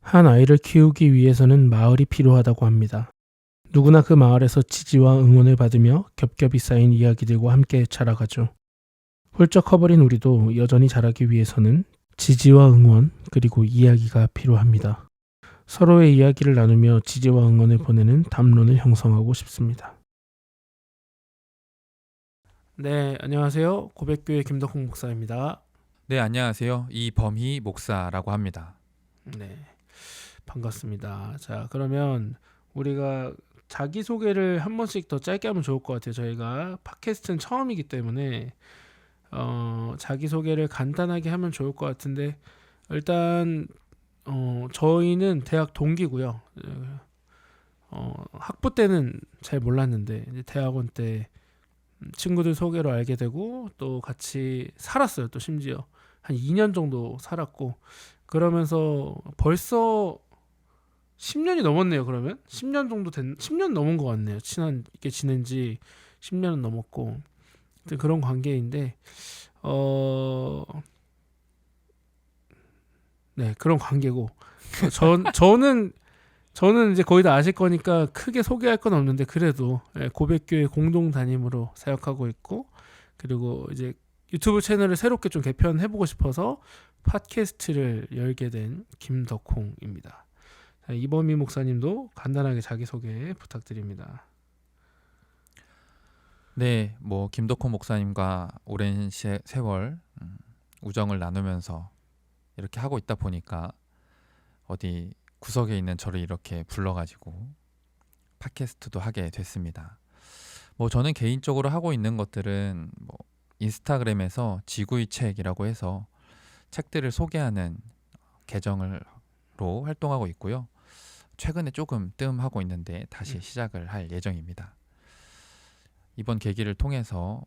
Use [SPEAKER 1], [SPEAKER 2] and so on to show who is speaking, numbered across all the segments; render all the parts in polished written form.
[SPEAKER 1] 한 아이를 키우기 위해서는 마을이 필요하다고 합니다. 누구나 그 마을에서 지지와 응원을 받으며 겹겹이 쌓인 이야기들과 함께 자라가죠. 훌쩍 커버린 우리도 여전히 자라기 위해서는 지지와 응원 그리고 이야기가 필요합니다. 서로의 이야기를 나누며 지지와 응원을 보내는 담론을 형성하고 싶습니다. 네, 안녕하세요. 고백교회 김덕홍 목사입니다.
[SPEAKER 2] 네, 안녕하세요. 이범희 목사라고 합니다.
[SPEAKER 1] 네, 반갑습니다. 자, 그러면 우리가 자기소개를 한 번씩 더 짧게 하면 좋을 것 같아요. 저희가 팟캐스트는 처음이기 때문에 자기소개를 간단하게 하면 좋을 것 같은데, 일단 저희는 대학 동기고요. 학부 때는 잘 몰랐는데 이제 대학원 때 친구들 소개로 알게 되고 또 같이 살았어요. 또 심지어 한 2년 정도 살았고, 그러면서 벌써 10년이 넘었네요. 그러면 10년 넘은 것 같네요. 친하게 지낸 지 10년은 넘었고, 그런 관계인데 네, 그런 관계고, 저는 이제 거의 다 아실 거니까 크게 소개할 건 없는데, 그래도 고백교회 공동 담임으로 사역하고 있고, 그리고 이제 유튜브 채널을 새롭게 좀 개편해보고 싶어서 팟캐스트를 열게 된 김덕홍입니다. 자, 이범희 목사님도 간단하게 자기소개 부탁드립니다.
[SPEAKER 2] 네, 김덕호 목사님과 오랜 세월 우정을 나누면서 이렇게 하고 있다 보니까 어디 구석에 있는 저를 이렇게 불러가지고 팟캐스트도 하게 됐습니다. 저는 개인적으로 하고 있는 것들은 인스타그램에서 지구의 책이라고 해서 책들을 소개하는 계정으로 활동하고 있고요. 최근에 조금 뜸하고 있는데 다시 시작을 할 예정입니다. 이번 계기를 통해서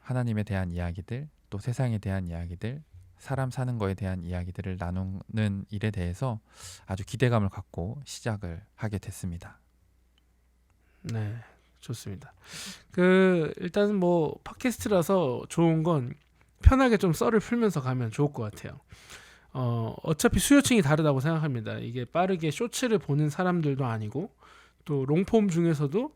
[SPEAKER 2] 하나님에 대한 이야기들, 또 세상에 대한 이야기들, 사람 사는 거에 대한 이야기들을 나누는 일에 대해서 아주 기대감을 갖고 시작을 하게 됐습니다.
[SPEAKER 1] 네, 좋습니다. 일단은 팟캐스트라서 좋은 건 편하게 좀 썰을 풀면서 가면 좋을 것 같아요. 어차피 수요층이 다르다고 생각합니다. 이게 빠르게 쇼츠를 보는 사람들도 아니고, 또 롱폼 중에서도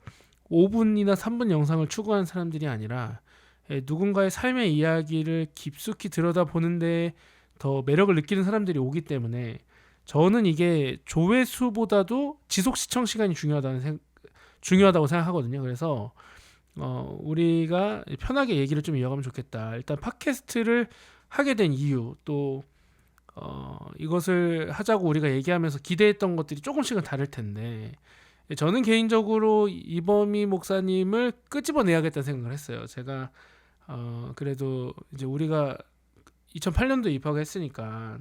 [SPEAKER 1] 5분이나 3분 영상을 추구하는 사람들이 아니라 누군가의 삶의 이야기를 깊숙이 들여다보는데 더 매력을 느끼는 사람들이 오기 때문에, 저는 이게 조회수보다도 지속 시청 시간이 중요하다고 생각하거든요. 그래서 우리가 편하게 얘기를 좀 이어가면 좋겠다. 일단 팟캐스트를 하게 된 이유, 또 이것을 하자고 우리가 얘기하면서 기대했던 것들이 조금씩은 다를 텐데, 저는 개인적으로 이범희 목사님을 끄집어내야겠다는 생각을 했어요. 제가 그래도 이제 우리가 2008년도에 입학을 했으니까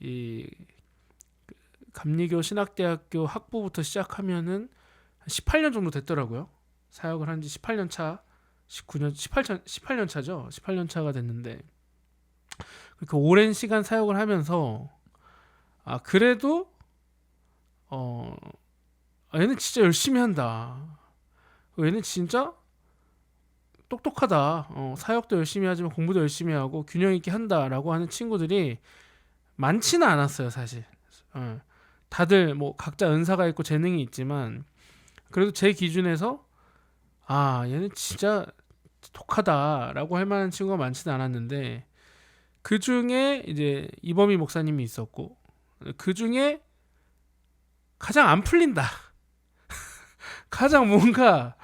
[SPEAKER 1] 이 감리교 신학대학교 학부부터 시작하면은 18년 정도 됐더라고요. 사역을 한 지 18년 차, 18년 차죠. 18년 차가 됐는데, 그렇게 오랜 시간 사역을 하면서 그래도 얘는 진짜 열심히 한다. 얘는 진짜 똑똑하다. 사역도 열심히 하지만 공부도 열심히 하고 균형 있게 한다라고 하는 친구들이 많지는 않았어요, 사실. 다들 각자 은사가 있고 재능이 있지만, 그래도 제 기준에서 얘는 진짜 독하다라고 할 만한 친구가 많지는 않았는데, 그 중에 이제 이범희 목사님이 있었고, 그 중에 가장 안 풀린다. 가장 뭔가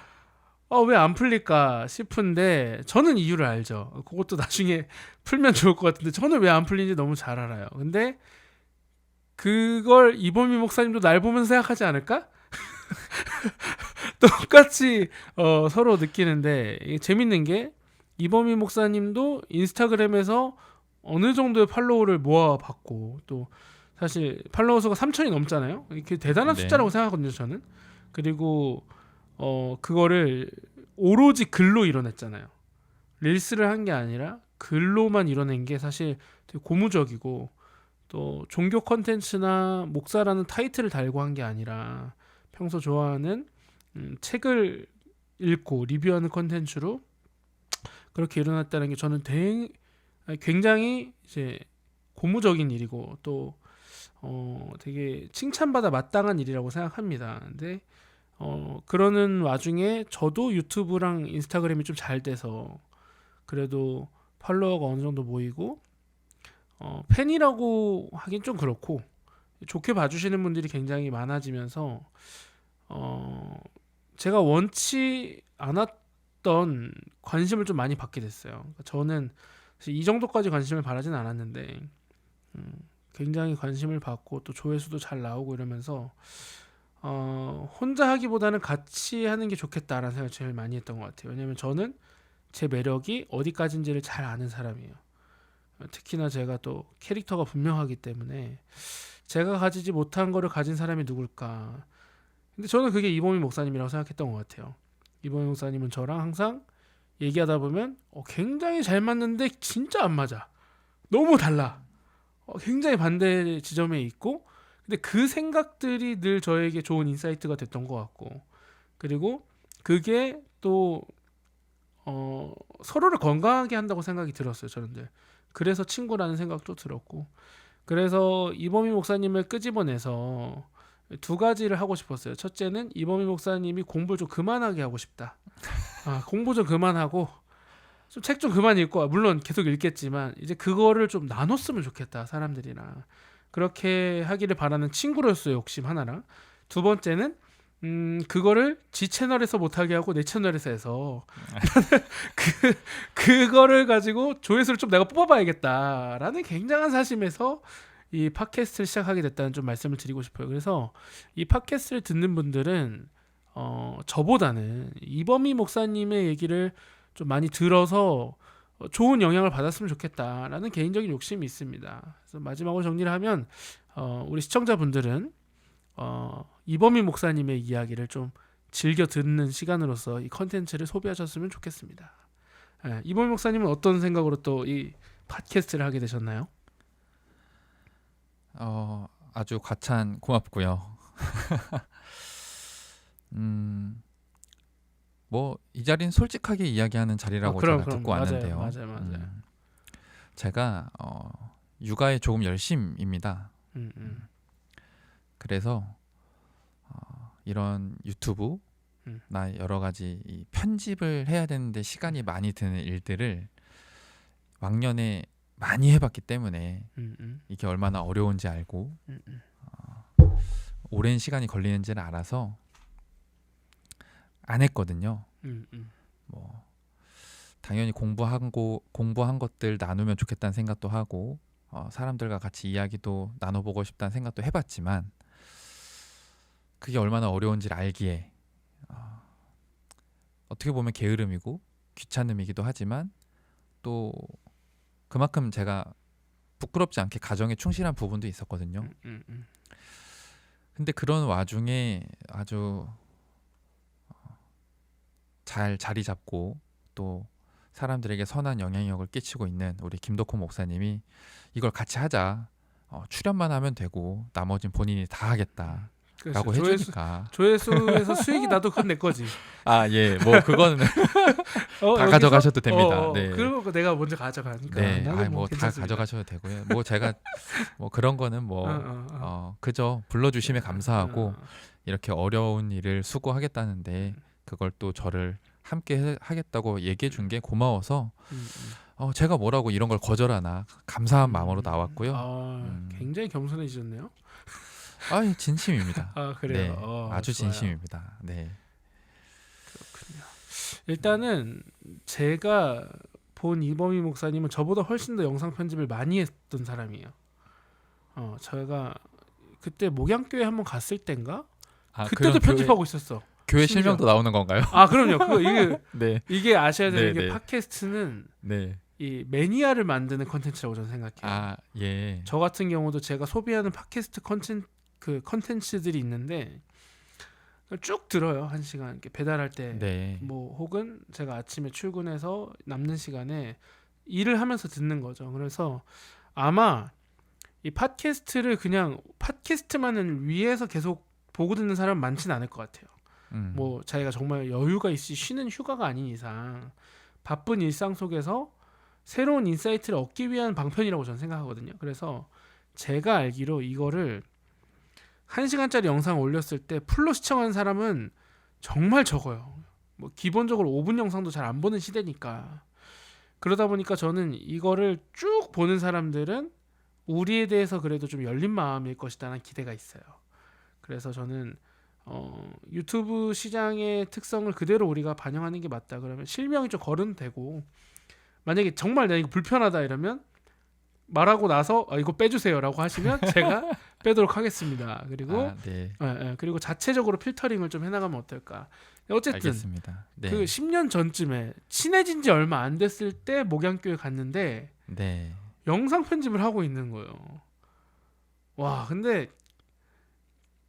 [SPEAKER 1] 왜 안 풀릴까 싶은데, 저는 이유를 알죠. 그것도 나중에 풀면 좋을 것 같은데, 저는 왜 안 풀린지 너무 잘 알아요. 근데 그걸 이범희 목사님도 날 보면서 생각하지 않을까? 똑같이 서로 느끼는데, 이게 재밌는 게, 이범희 목사님도 인스타그램에서 어느 정도의 팔로우를 모아봤고, 또 사실 팔로워 수가 3천이 넘잖아요. 이게 대단한
[SPEAKER 2] 네.
[SPEAKER 1] 숫자라고 생각하거든요, 저는. 그리고 그거를 오로지 글로 이뤄냈잖아요. 릴스를 한 게 아니라 글로만 이뤄낸 게 사실 되게 고무적이고, 또 종교 컨텐츠나 목사라는 타이틀을 달고 한 게 아니라 평소 좋아하는 책을 읽고 리뷰하는 컨텐츠로 그렇게 일어났다는 게, 저는 굉장히 이제 고무적인 일이고, 또 되게 칭찬받아 마땅한 일이라고 생각합니다. 근데 그러는 와중에 저도 유튜브랑 인스타그램이 좀 잘 돼서 그래도 팔로워가 어느 정도 모이고 팬이라고 하긴 좀 그렇고 좋게 봐주시는 분들이 굉장히 많아지면서 제가 원치 않았던 관심을 좀 많이 받게 됐어요. 그러니까 저는 사실 이 정도까지 관심을 바라진 않았는데 굉장히 관심을 받고 또 조회수도 잘 나오고 이러면서 혼자 하기보다는 같이 하는 게 좋겠다라는 생각을 제일 많이 했던 것 같아요. 왜냐면 저는 제 매력이 어디까지인지를 잘 아는 사람이에요. 특히나 제가 또 캐릭터가 분명하기 때문에 제가 가지지 못한 거를 가진 사람이 누굴까. 근데 저는 그게 이범희 목사님이라고 생각했던 것 같아요. 이범희 목사님은 저랑 항상 얘기하다 보면 굉장히 잘 맞는데 진짜 안 맞아. 너무 달라. 굉장히 반대 지점에 있고 근데 그 생각들이 늘 저에게 좋은 인사이트가 됐던 것 같고 그리고 그게 또 서로를 건강하게 한다고 생각이 들었어요. 저는 늘. 그래서 친구라는 생각도 들었고 그래서 이범희 목사님을 끄집어내서 두 가지를 하고 싶었어요. 첫째는 이범희 목사님이 공부 좀 그만하게 하고 싶다. 공부 좀 그만하고 좀 책 좀 그만 읽고 물론 계속 읽겠지만 이제 그거를 좀 나눴으면 좋겠다 사람들이랑 그렇게 하기를 바라는 친구로서의 욕심 하나랑 두 번째는 그거를 지 채널에서 못하게 하고 내 채널에서 해서 그거를 가지고 조회수를 좀 내가 뽑아봐야겠다라는 굉장한 사심에서 이 팟캐스트를 시작하게 됐다는 좀 말씀을 드리고 싶어요. 그래서 이 팟캐스트를 듣는 분들은 저보다는 이범희 목사님의 얘기를 좀 많이 들어서 좋은 영향을 받았으면 좋겠다라는 개인적인 욕심이 있습니다. 그래서 마지막으로 정리를 하면 우리 시청자분들은 이범희 목사님의 이야기를 좀 즐겨 듣는 시간으로서 이 컨텐츠를 소비하셨으면 좋겠습니다. 이범희 목사님은 어떤 생각으로 또 이 팟캐스트를 하게 되셨나요?
[SPEAKER 2] 아주 과찬 고맙고요. 뭐 이 자리는 솔직하게 이야기하는 자리라고 제가 듣고 왔는데요.
[SPEAKER 1] 맞아요.
[SPEAKER 2] 제가 육아에 조금 열심입니다. 그래서 이런 유튜브나 여러 가지 이 편집을 해야 되는데 시간이 많이 드는 일들을 왕년에 많이 해봤기 때문에 이게 얼마나 어려운지 알고 오랜 시간이 걸리는지를 알아서 안 했거든요. 뭐 당연히 공부한 것들 나누면 좋겠다는 생각도 하고 사람들과 같이 이야기도 나눠보고 싶다는 생각도 해봤지만 그게 얼마나 어려운지를 알기에 어떻게 보면 게으름이고 귀찮음이기도 하지만 또 그만큼 제가 부끄럽지 않게 가정에 충실한 부분도 있었거든요. 근데 그런 와중에 아주 잘 자리 잡고 또 사람들에게 선한 영향력을 끼치고 있는 우리 김덕호 목사님이 이걸 같이 하자. 출연만 하면 되고 나머진 본인이 다 하겠다. 라고 해주니까
[SPEAKER 1] 조회수에서 수익이 나도 그건 내 거지.
[SPEAKER 2] 예, 뭐 그거는 다 가져가셔도 됩니다. 네.
[SPEAKER 1] 그런 거 내가 먼저 가져가니까.
[SPEAKER 2] 네, 뭐 다 가져가셔도 되고요. 뭐 제가 뭐 그런 거는 그저 불러주심에 감사하고 이렇게 어려운 일을 수고하겠다는데 그걸 또 저를 함께 하겠다고 얘기해 준 게 고마워서 제가 뭐라고 이런 걸 거절하나 감사한 마음으로 나왔고요.
[SPEAKER 1] 굉장히 겸손해지셨네요.
[SPEAKER 2] 진심입니다.
[SPEAKER 1] 그래요.
[SPEAKER 2] 네, 아주
[SPEAKER 1] 좋아요.
[SPEAKER 2] 진심입니다. 네.
[SPEAKER 1] 그렇군요. 일단은 제가 본 이범희 목사님은 저보다 훨씬 더 영상 편집을 많이 했던 사람이에요. 제가 그때 목양교회 한번 갔을 땐가? 그때도 편집하고 있었어.
[SPEAKER 2] 교회
[SPEAKER 1] 심지어.
[SPEAKER 2] 실명도 나오는 건가요?
[SPEAKER 1] 그럼요.
[SPEAKER 2] 네.
[SPEAKER 1] 이게 아셔야 되는 게
[SPEAKER 2] 네.
[SPEAKER 1] 팟캐스트는
[SPEAKER 2] 네.
[SPEAKER 1] 이 매니아를 만드는 컨텐츠라고 저는 생각해요.
[SPEAKER 2] 예.
[SPEAKER 1] 저 같은 경우도 제가 소비하는 팟캐스트 컨텐츠들이 있는데 쭉 들어요. 1시간 이렇게 배달할 때
[SPEAKER 2] 네.
[SPEAKER 1] 뭐 혹은 제가 아침에 출근해서 남는 시간에 일을 하면서 듣는 거죠. 그래서 아마 이 팟캐스트를 그냥 팟캐스트만을 위해서 계속 보고 듣는 사람 많지는 않을 것 같아요. 뭐 자기가 정말 여유가 있이 쉬는 휴가가 아닌 이상 바쁜 일상 속에서 새로운 인사이트를 얻기 위한 방편이라고 저는 생각하거든요. 그래서 제가 알기로 이거를 1시간짜리 영상 올렸을 때 풀로 시청한 사람은 정말 적어요. 뭐 기본적으로 5분 영상도 잘 안 보는 시대니까. 그러다 보니까 저는 이거를 쭉 보는 사람들은 우리에 대해서 그래도 좀 열린 마음일 것이라는 기대가 있어요. 그래서 저는 유튜브 시장의 특성을 그대로 우리가 반영하는 게 맞다. 그러면 실명이 좀 거론되고, 만약에 정말 나 이거 불편하다 이러면 말하고 나서 이거 빼주세요라고 하시면 제가 빼도록 하겠습니다. 그리고
[SPEAKER 2] 네.
[SPEAKER 1] 그리고 자체적으로 필터링을 좀 해나가면 어떨까. 어쨌든
[SPEAKER 2] 알겠습니다. 네.
[SPEAKER 1] 그 10년 전쯤에 친해진 지 얼마 안 됐을 때 목양교회 갔는데
[SPEAKER 2] 네.
[SPEAKER 1] 영상 편집을 하고 있는 거예요. 와, 근데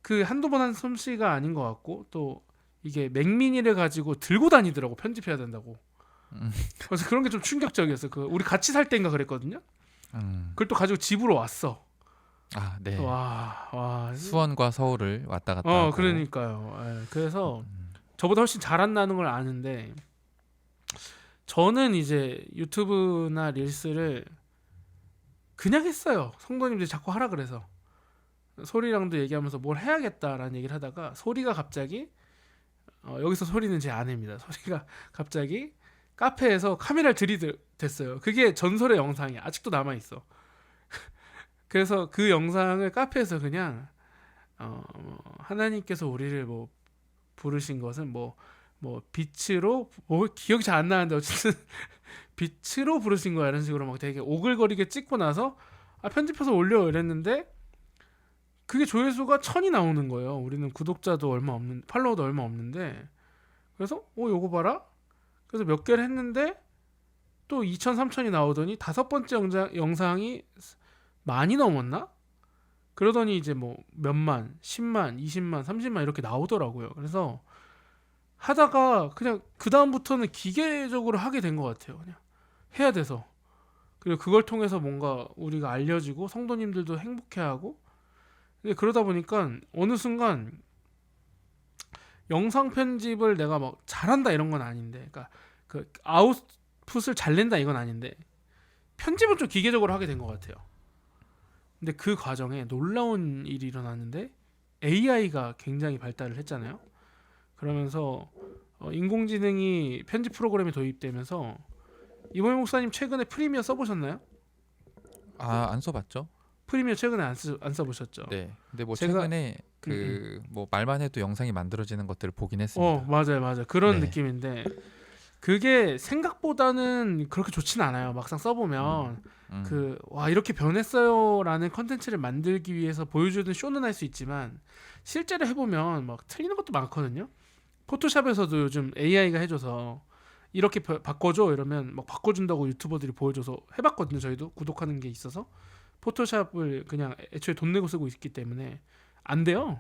[SPEAKER 1] 그 한두 번 한 솜씨가 아닌 것 같고, 또 이게 맥미니를 가지고 들고 다니더라고, 편집해야 된다고. 그래서 그런 게 좀 충격적이었어요. 그 우리 같이 살 때인가 그랬거든요. 그걸 또 가지고 집으로 왔어.
[SPEAKER 2] 네.
[SPEAKER 1] 와.
[SPEAKER 2] 수원과 서울을 왔다 갔다 하고.
[SPEAKER 1] 그러니까요. 그래서 저보다 훨씬 잘한다는 걸 아는데, 저는 이제 유튜브나 릴스를 그냥 했어요. 성도님들이 자꾸 하라 그래서. 소리랑도 얘기하면서 뭘 해야겠다라는 얘기를 하다가 소리가 갑자기 여기서 소리는 제 아내입니다. 소리가 갑자기 카페에서 카메라를 들이댔어요. 그게 전설의 영상이 아직도 남아 있어. 그래서 그 영상을 카페에서 그냥 하나님께서 우리를 뭐 부르신 것은 뭐 빛으로 기억이 잘 안 나는데 어쨌든 빛으로 부르신 거야 이런 식으로 막 되게 오글거리게 찍고 나서 편집해서 올려 이랬는데 그게 조회수가 1000이 나오는 거예요. 우리는 구독자도 얼마 없는, 팔로워도 얼마 없는데. 그래서 요거 봐라. 그래서 몇 개를 했는데 또 2000, 3000이 나오더니 다섯 번째 영상이 많이 넘었나? 그러더니 이제 뭐 몇만, 10만, 20만, 30만 이렇게 나오더라고요. 그래서 하다가 그냥 그 다음부터는 기계적으로 하게 된 것 같아요. 그냥 해야 돼서. 그리고 그걸 통해서 뭔가 우리가 알려지고 성도님들도 행복해하고. 근데 그러다 보니까 어느 순간 영상 편집을 내가 막 잘한다 이런 건 아닌데, 그러니까 그 아웃풋을 잘 낸다 이건 아닌데 편집은 좀 기계적으로 하게 된 것 같아요. 근데 그 과정에 놀라운 일이 일어났는데 AI가 굉장히 발달을 했잖아요. 그러면서 인공지능이 편집 프로그램에 도입되면서 이범희 목사님 최근에 프리미어 써보셨나요?
[SPEAKER 2] 안 써봤죠?
[SPEAKER 1] 프리미어 최근에 안 써보셨죠?
[SPEAKER 2] 네. 근데 뭐
[SPEAKER 1] 제가-
[SPEAKER 2] 최근에 그 뭐 말만 해도 영상이 만들어지는 것들을 보긴 했습니다.
[SPEAKER 1] 맞아요. 그런
[SPEAKER 2] 네.
[SPEAKER 1] 느낌인데 그게 생각보다는 그렇게 좋진 않아요. 막상 써보면 이렇게 변했어요라는 컨텐츠를 만들기 위해서 보여주는 쇼는 할 수 있지만 실제로 해보면 막 틀리는 것도 많거든요. 포토샵에서도 요즘 AI가 해줘서 이렇게 바꿔줘 이러면 막 바꿔준다고 유튜버들이 보여줘서 해봤거든요. 저희도 구독하는 게 있어서 포토샵을 그냥 애초에 돈 내고 쓰고 있기 때문에 안 돼요.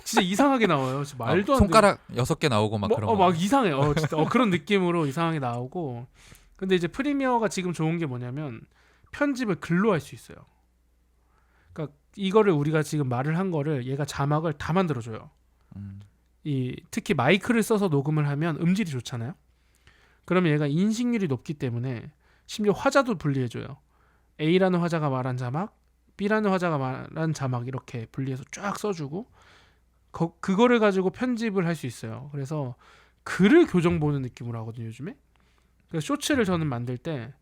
[SPEAKER 1] 진짜 이상하게 나와요. 진짜 말도 안 돼.
[SPEAKER 2] 손가락 6개 나오고 막 그런 거.
[SPEAKER 1] 막 이상해. 진짜 그런 느낌으로 이상하게 나오고. 근데 이제 프리미어가 지금 좋은 게 뭐냐면 편집을 글로 할 수 있어요. 그러니까 이거를 우리가 지금 말을 한 거를 얘가 자막을 다 만들어 줘요. 특히 마이크를 써서 녹음을 하면 음질이 좋잖아요. 그러면 얘가 인식률이 높기 때문에 심지어 화자도 분리해 줘요. A라는 화자가 말한 자막, B라는 화자가 말한 자막 이렇게 분리해서 쫙 써주고 그거를 가지고 편집을 할 수 있어요. 그래서 글을 교정 보는 느낌으로 하거든요 요즘에. 그래서 쇼츠를 저는 만들 때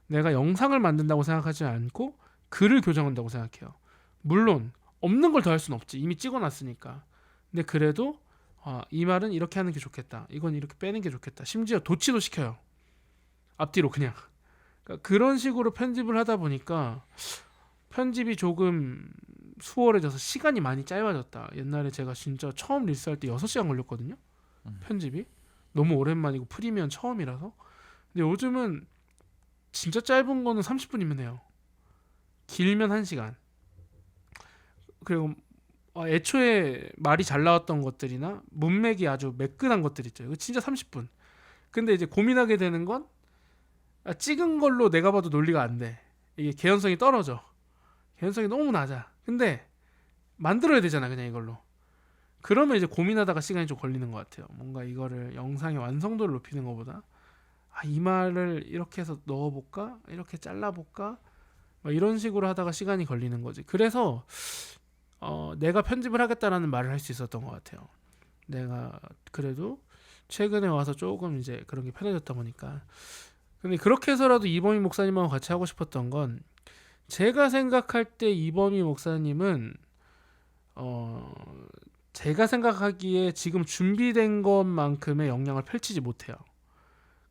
[SPEAKER 1] 내가 영상을 만든다고 생각하지 않고 글을 교정한다고 생각해요. 물론 없는 걸 더 할 수는 없지. 이미 찍어놨으니까. 근데 그래도 이 말은 이렇게 하는 게 좋겠다. 이건 이렇게 빼는 게 좋겠다. 심지어 도치도 시켜요. 앞뒤로 그냥. 그러니까 그런 식으로 편집을 하다 보니까 편집이 조금 수월해져서 시간이 많이 짧아졌다. 옛날에 제가 진짜 처음 릴스할 때 6시간 걸렸거든요. 편집이. 너무 오랜만이고 프리미엄 처음이라서. 근데 요즘은 진짜 짧은 거는 30분이면 해요. 길면 1시간. 그리고 애초에 말이 잘 나왔던 것들이나 문맥이 아주 매끈한 것들 있죠. 이거 진짜 30분. 근데 이제 고민하게 되는 건 찍은 걸로 내가 봐도 논리가 안 돼. 이게 개연성이 떨어져. 개연성이 너무 낮아. 근데 만들어야 되잖아 그냥 이걸로. 그러면 이제 고민하다가 시간이 좀 걸리는 것 같아요. 뭔가 이거를 영상의 완성도를 높이는 것보다 이 말을 이렇게 해서 넣어볼까? 이렇게 잘라볼까? 막 이런 식으로 하다가 시간이 걸리는 거지. 그래서 내가 편집을 하겠다라는 말을 할 수 있었던 것 같아요. 내가 그래도 최근에 와서 조금 이제 그런 게 편해졌다 보니까. 근데 그렇게 해서라도 이범희 목사님하고 같이 하고 싶었던 건, 제가 생각할 때 이범희 목사님은 제가 생각하기에 지금 준비된 것만큼의 역량을 펼치지 못해요.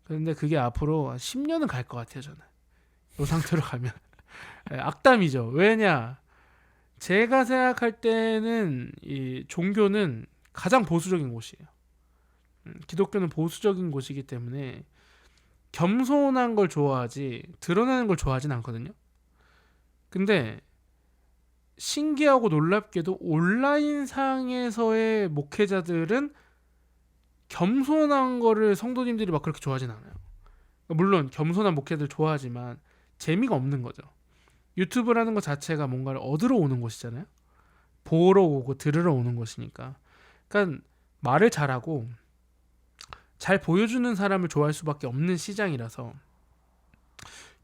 [SPEAKER 1] 근데 그게 앞으로 한 10년은 갈 것 같아요, 저는. 이 상태로 가면. 악담이죠. 왜냐? 제가 생각할 때는 이 종교는 가장 보수적인 곳이에요. 기독교는 보수적인 곳이기 때문에 겸손한 걸 좋아하지 드러내는 걸 좋아하진 않거든요. 근데 신기하고 놀랍게도 온라인 상에서의 목회자들은 겸손한 거를 성도님들이 막 그렇게 좋아하진 않아요. 물론 겸손한 목회들 좋아하지만 재미가 없는 거죠. 유튜브라는 것 자체가 뭔가를 얻으러 오는 곳이잖아요. 보러 오고 들으러 오는 곳이니까. 그러니까 말을 잘하고 잘 보여주는 사람을 좋아할 수밖에 없는 시장이라서,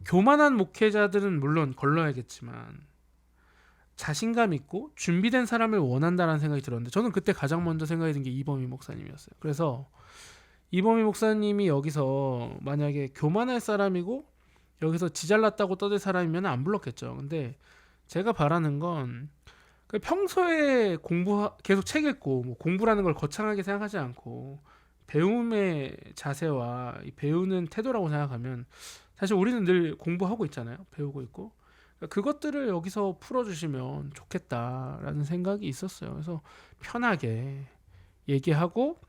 [SPEAKER 1] 교만한 목회자들은 물론 걸러야겠지만 자신감 있고 준비된 사람을 원한다는 생각이 들었는데, 저는 그때 가장 먼저 생각이 든 게 이범희 목사님이었어요. 그래서 이범희 목사님이 여기서 만약에 교만할 사람이고 여기서 지잘났다고 떠들 사람이면 안 불렀겠죠. 근데 제가 바라는 건, 평소에 계속 책 읽고 뭐 공부라는 걸 거창하게 생각하지 않고 배움의 자세와 이 배우는 태도라고 생각하면, 사실 우리는 늘 공부하고 있잖아요. 배우고 있고. 그것들을 여기서 풀어주시면 좋겠다라는 생각이 있었어요. 그래서 편하게 얘기하고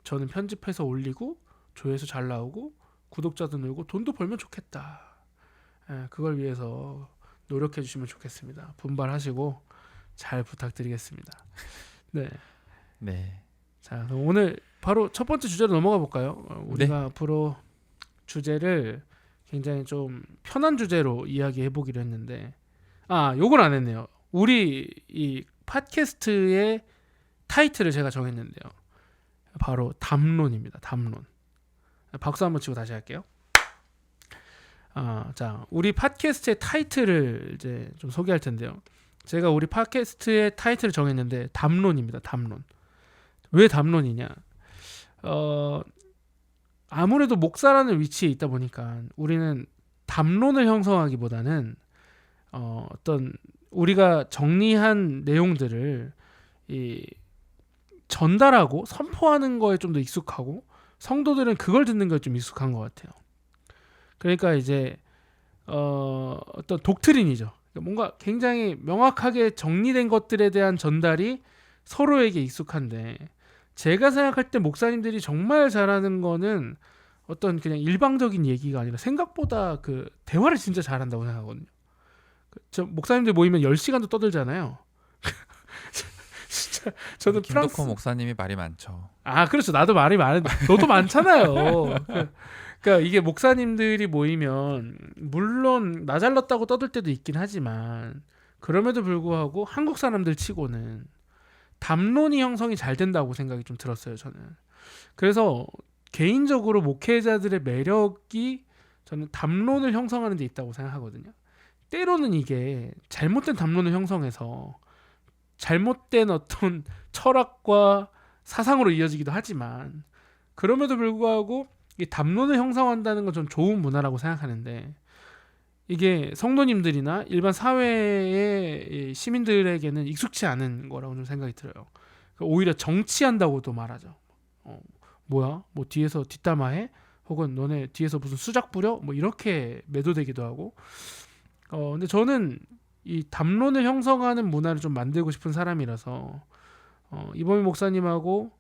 [SPEAKER 1] 저는 편집해서 올리고 조회수 잘 나오고 구독자도 늘고 돈도 벌면 좋겠다. 그걸 위해서 노력해 주시면 좋겠습니다. 분발하시고 잘 부탁드리겠습니다. 네.
[SPEAKER 2] 네.
[SPEAKER 1] 자, 그럼 오늘 바로 첫 번째 주제로 넘어가 볼까요? 우리가
[SPEAKER 2] 네.
[SPEAKER 1] 앞으로 주제를 굉장히 좀 편한 주제로 이야기해 보기로 했는데, 요건 안 했네요. 우리 이 팟캐스트의 타이틀을 제가 정했는데요. 바로 담론입니다. 담론. 박수 한번 치고 다시 할게요. 자, 우리 팟캐스트의 타이틀을 이제 좀 소개할 텐데요. 제가 우리 팟캐스트의 타이틀을 정했는데 담론입니다. 담론. 왜 담론이냐? 아무래도 목사라는 위치에 있다 보니까 우리는 담론을 형성하기보다는 어떤 우리가 정리한 내용들을 전달하고 선포하는 거에 좀 더 익숙하고, 성도들은 그걸 듣는 거에 좀 익숙한 것 같아요. 그러니까 이제 어떤 독트린이죠. 뭔가 굉장히 명확하게 정리된 것들에 대한 전달이 서로에게 익숙한데, 제가 생각할 때 목사님들이 정말 잘하는 거는 어떤 그냥 일방적인 얘기가 아니라 생각보다 그 대화를 진짜 잘한다고 생각하거든요. 저 목사님들 모이면 10시간도 떠들잖아요. 진짜 저는
[SPEAKER 2] 김덕호
[SPEAKER 1] 프랑스
[SPEAKER 2] 목사님이 말이 많죠.
[SPEAKER 1] 그렇죠. 나도 말이 많은데 너도 많잖아요. 그러니까 이게 목사님들이 모이면 물론 나 잘났다고 떠들 때도 있긴 하지만, 그럼에도 불구하고 한국 사람들 치고는 담론이 형성이 잘 된다고 생각이 좀 들었어요, 저는. 그래서 개인적으로 목회자들의 매력이 저는 담론을 형성하는 데 있다고 생각하거든요. 때로는 이게 잘못된 담론을 형성해서 잘못된 어떤 철학과 사상으로 이어지기도 하지만, 그럼에도 불구하고 이 담론을 형성한다는 건 좀 좋은 문화라고 생각하는데, 이게 성도님들이나 일반 사회의 시민들에게는 익숙치 않은 거라고 좀 생각이 들어요. 오히려 정치한다고도 말하죠. 뭐야? 뭐 뒤에서 뒷담화해? 혹은 너네 뒤에서 무슨 수작 부려? 뭐 이렇게 매도되기도 하고. 근데 저는 이 담론을 형성하는 문화를 좀 만들고 싶은 사람이라서 이범희 목사님하고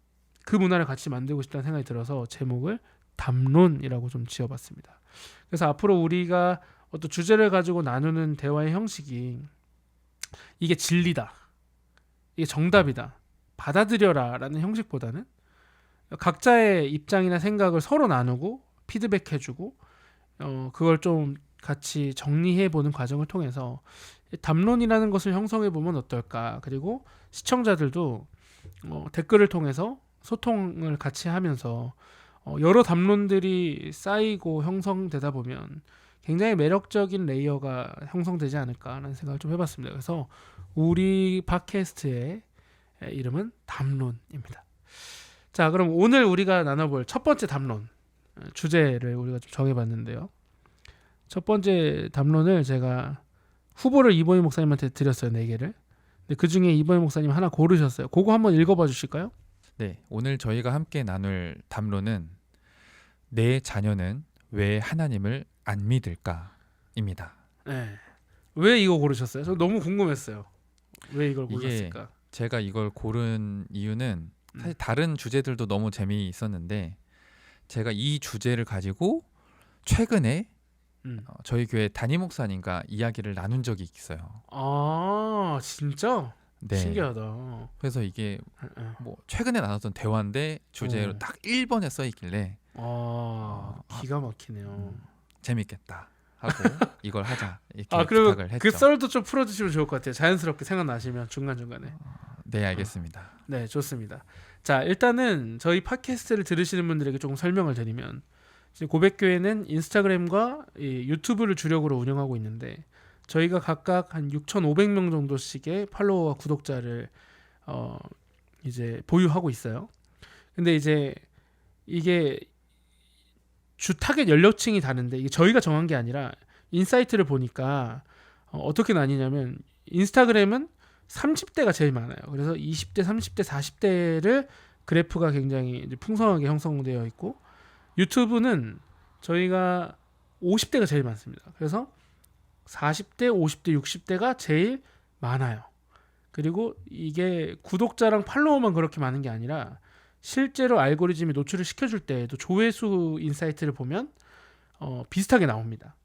[SPEAKER 1] 그 문화를 같이 만들고 싶다는 생각이 들어서 제목을 담론이라고 좀 지어봤습니다. 그래서 앞으로 우리가 어떤 주제를 가지고 나누는 대화의 형식이, 이게 진리다, 이게 정답이다, 받아들여라 라는 형식보다는 각자의 입장이나 생각을 서로 나누고 피드백해주고 그걸 좀 같이 정리해보는 과정을 통해서 담론이라는 것을 형성해보면 어떨까. 그리고 시청자들도 댓글을 통해서 소통을 같이 하면서 여러 담론들이 쌓이고 형성되다 보면 굉장히 매력적인 레이어가 형성되지 않을까라는 생각을 좀 해봤습니다. 그래서 우리 팟캐스트의 이름은 담론입니다. 자, 그럼 오늘 우리가 나눠볼 첫 번째 담론 주제를 우리가 좀 정해봤는데요. 첫 번째 담론을 제가 후보를 이범희 목사님한테 드렸어요. 4개를. 근데 그중에 이범희 목사님 하나 고르셨어요. 그거 한번 읽어봐 주실까요?
[SPEAKER 2] 네, 오늘 저희가 함께 나눌 담론은 내 자녀는 왜 하나님을 안 믿을까입니다.
[SPEAKER 1] 네. 왜 이거 고르셨어요? 저 너무 궁금했어요. 왜 이걸 고르셨을까?
[SPEAKER 2] 제가 이걸 고른 이유는 사실 다른 주제들도 너무 재미있었는데 제가 이 주제를 가지고 최근에 저희 교회 담임 목사님과 이야기를 나눈 적이 있어요.
[SPEAKER 1] 아, 진짜?
[SPEAKER 2] 네.
[SPEAKER 1] 신기하다.
[SPEAKER 2] 그래서 이게 뭐 최근에 나눴던 대화인데 주제로 딱 1번에 써 있길래
[SPEAKER 1] 기가 막히네요.
[SPEAKER 2] 재밌겠다 하고 이걸 하자 이렇게
[SPEAKER 1] 그리고
[SPEAKER 2] 부탁을 했죠.
[SPEAKER 1] 그 썰도 좀 풀어주시면 좋을 것 같아요. 자연스럽게 생각나시면 중간중간에.
[SPEAKER 2] 네, 알겠습니다.
[SPEAKER 1] 네, 좋습니다. 자, 일단은 저희 팟캐스트를 들으시는 분들에게 조금 설명을 드리면 고백교회는 인스타그램과 유튜브를 주력으로 운영하고 있는데 저희가 각각 한 6,500명 정도씩의 팔로워와 구독자를 이제 보유하고 있어요. 근데 이제 이게 주 타겟 연령층이 다른데 이게 저희가 정한 게 아니라 인사이트를 보니까 어떻게 나뉘냐면 인스타그램은 30대가 제일 많아요. 그래서 20대, 30대, 40대를 그래프가 굉장히 이제 풍성하게 형성되어 있고 유튜브는 저희가 50대가 제일 많습니다. 그래서 40대, 50대, 60대가 제일 많아요. 그리고 이게 구독자랑 팔로워만 그렇게 많은 게 아니라 실제로 알고리즘이 노출을 시켜줄 때에도 조회수 인사이트를 보면 비슷하게 나옵니다.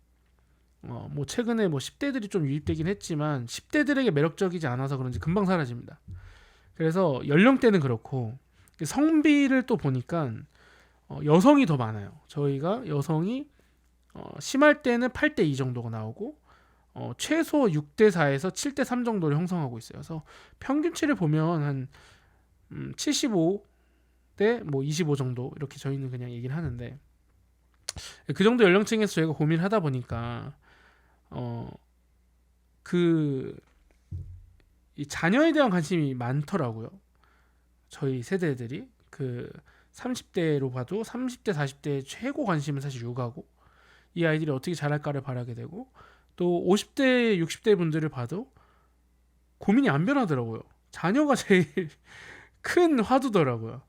[SPEAKER 1] 뭐 최근에 뭐 10대들이 좀 유입되긴 했지만 10대들에게 매력적이지 않아서 그런지 금방 사라집니다. 그래서 연령대는 그렇고 성비를 또 보니까 여성이 더 많아요. 저희가 여성이 심할 때는 8대 2 정도가 나오고 최소 6대 4에서 7대 3 정도를 형성하고 있어요. 그래서 평균치를 보면 한 75대 뭐 25 정도 이렇게 저희는 그냥 얘기를 하는데 그 정도 연령층에서 저희가 고민을 하다 보니까 이 자녀에 대한 관심이 많더라고요. 저희 세대들이 그 30대로 봐도 30대 40대의 최고 관심은 사실 육아고 이 아이들이 어떻게 자랄까를 바라게 되고 또 50대 60대 분들을 봐도 고민이 안 변하더라고요. 자녀가 제일 큰 화두더라고요.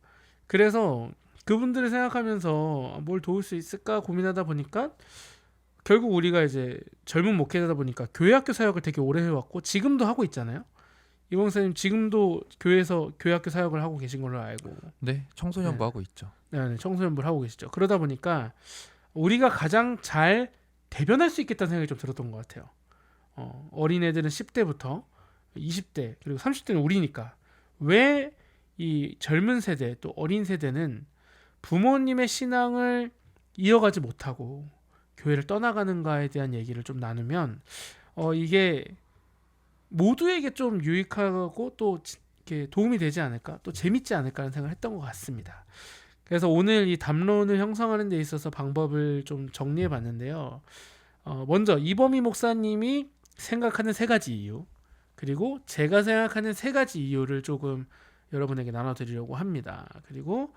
[SPEAKER 1] 그래서 그분들을 생각하면서 뭘 도울 수 있을까 고민하다 보니까 결국 우리가 이제 젊은 목회자다 보니까 교회학교 사역을 되게 오래 해왔고 지금도 하고 있잖아요. 이범 선생님 지금도 교회에서 교회학교 사역을 하고 계신 걸로 알고.
[SPEAKER 2] 네, 청소년부 하고 있죠.
[SPEAKER 1] 네, 청소년부를 하고 계시죠. 그러다 보니까 우리가 가장 잘 대변할 수 있겠다는 생각이 좀 들었던 것 같아요. 어린애들은 10대부터 20대 그리고 30대는 우리니까 왜 이 젊은 세대 또 어린 세대는 부모님의 신앙을 이어가지 못하고 교회를 떠나가는가에 대한 얘기를 좀 나누면 이게 모두에게 좀 유익하고 또 이렇게 도움이 되지 않을까 또 재밌지 않을까 하는 생각을 했던 것 같습니다. 그래서 오늘 이 담론을 형성하는 데 있어서 방법을 좀 정리해 봤는데요. 먼저 이범희 목사님이 생각하는 3가지 이유 그리고 제가 생각하는 3가지 이유를 조금 여러분에게 나눠드리려고 합니다. 그리고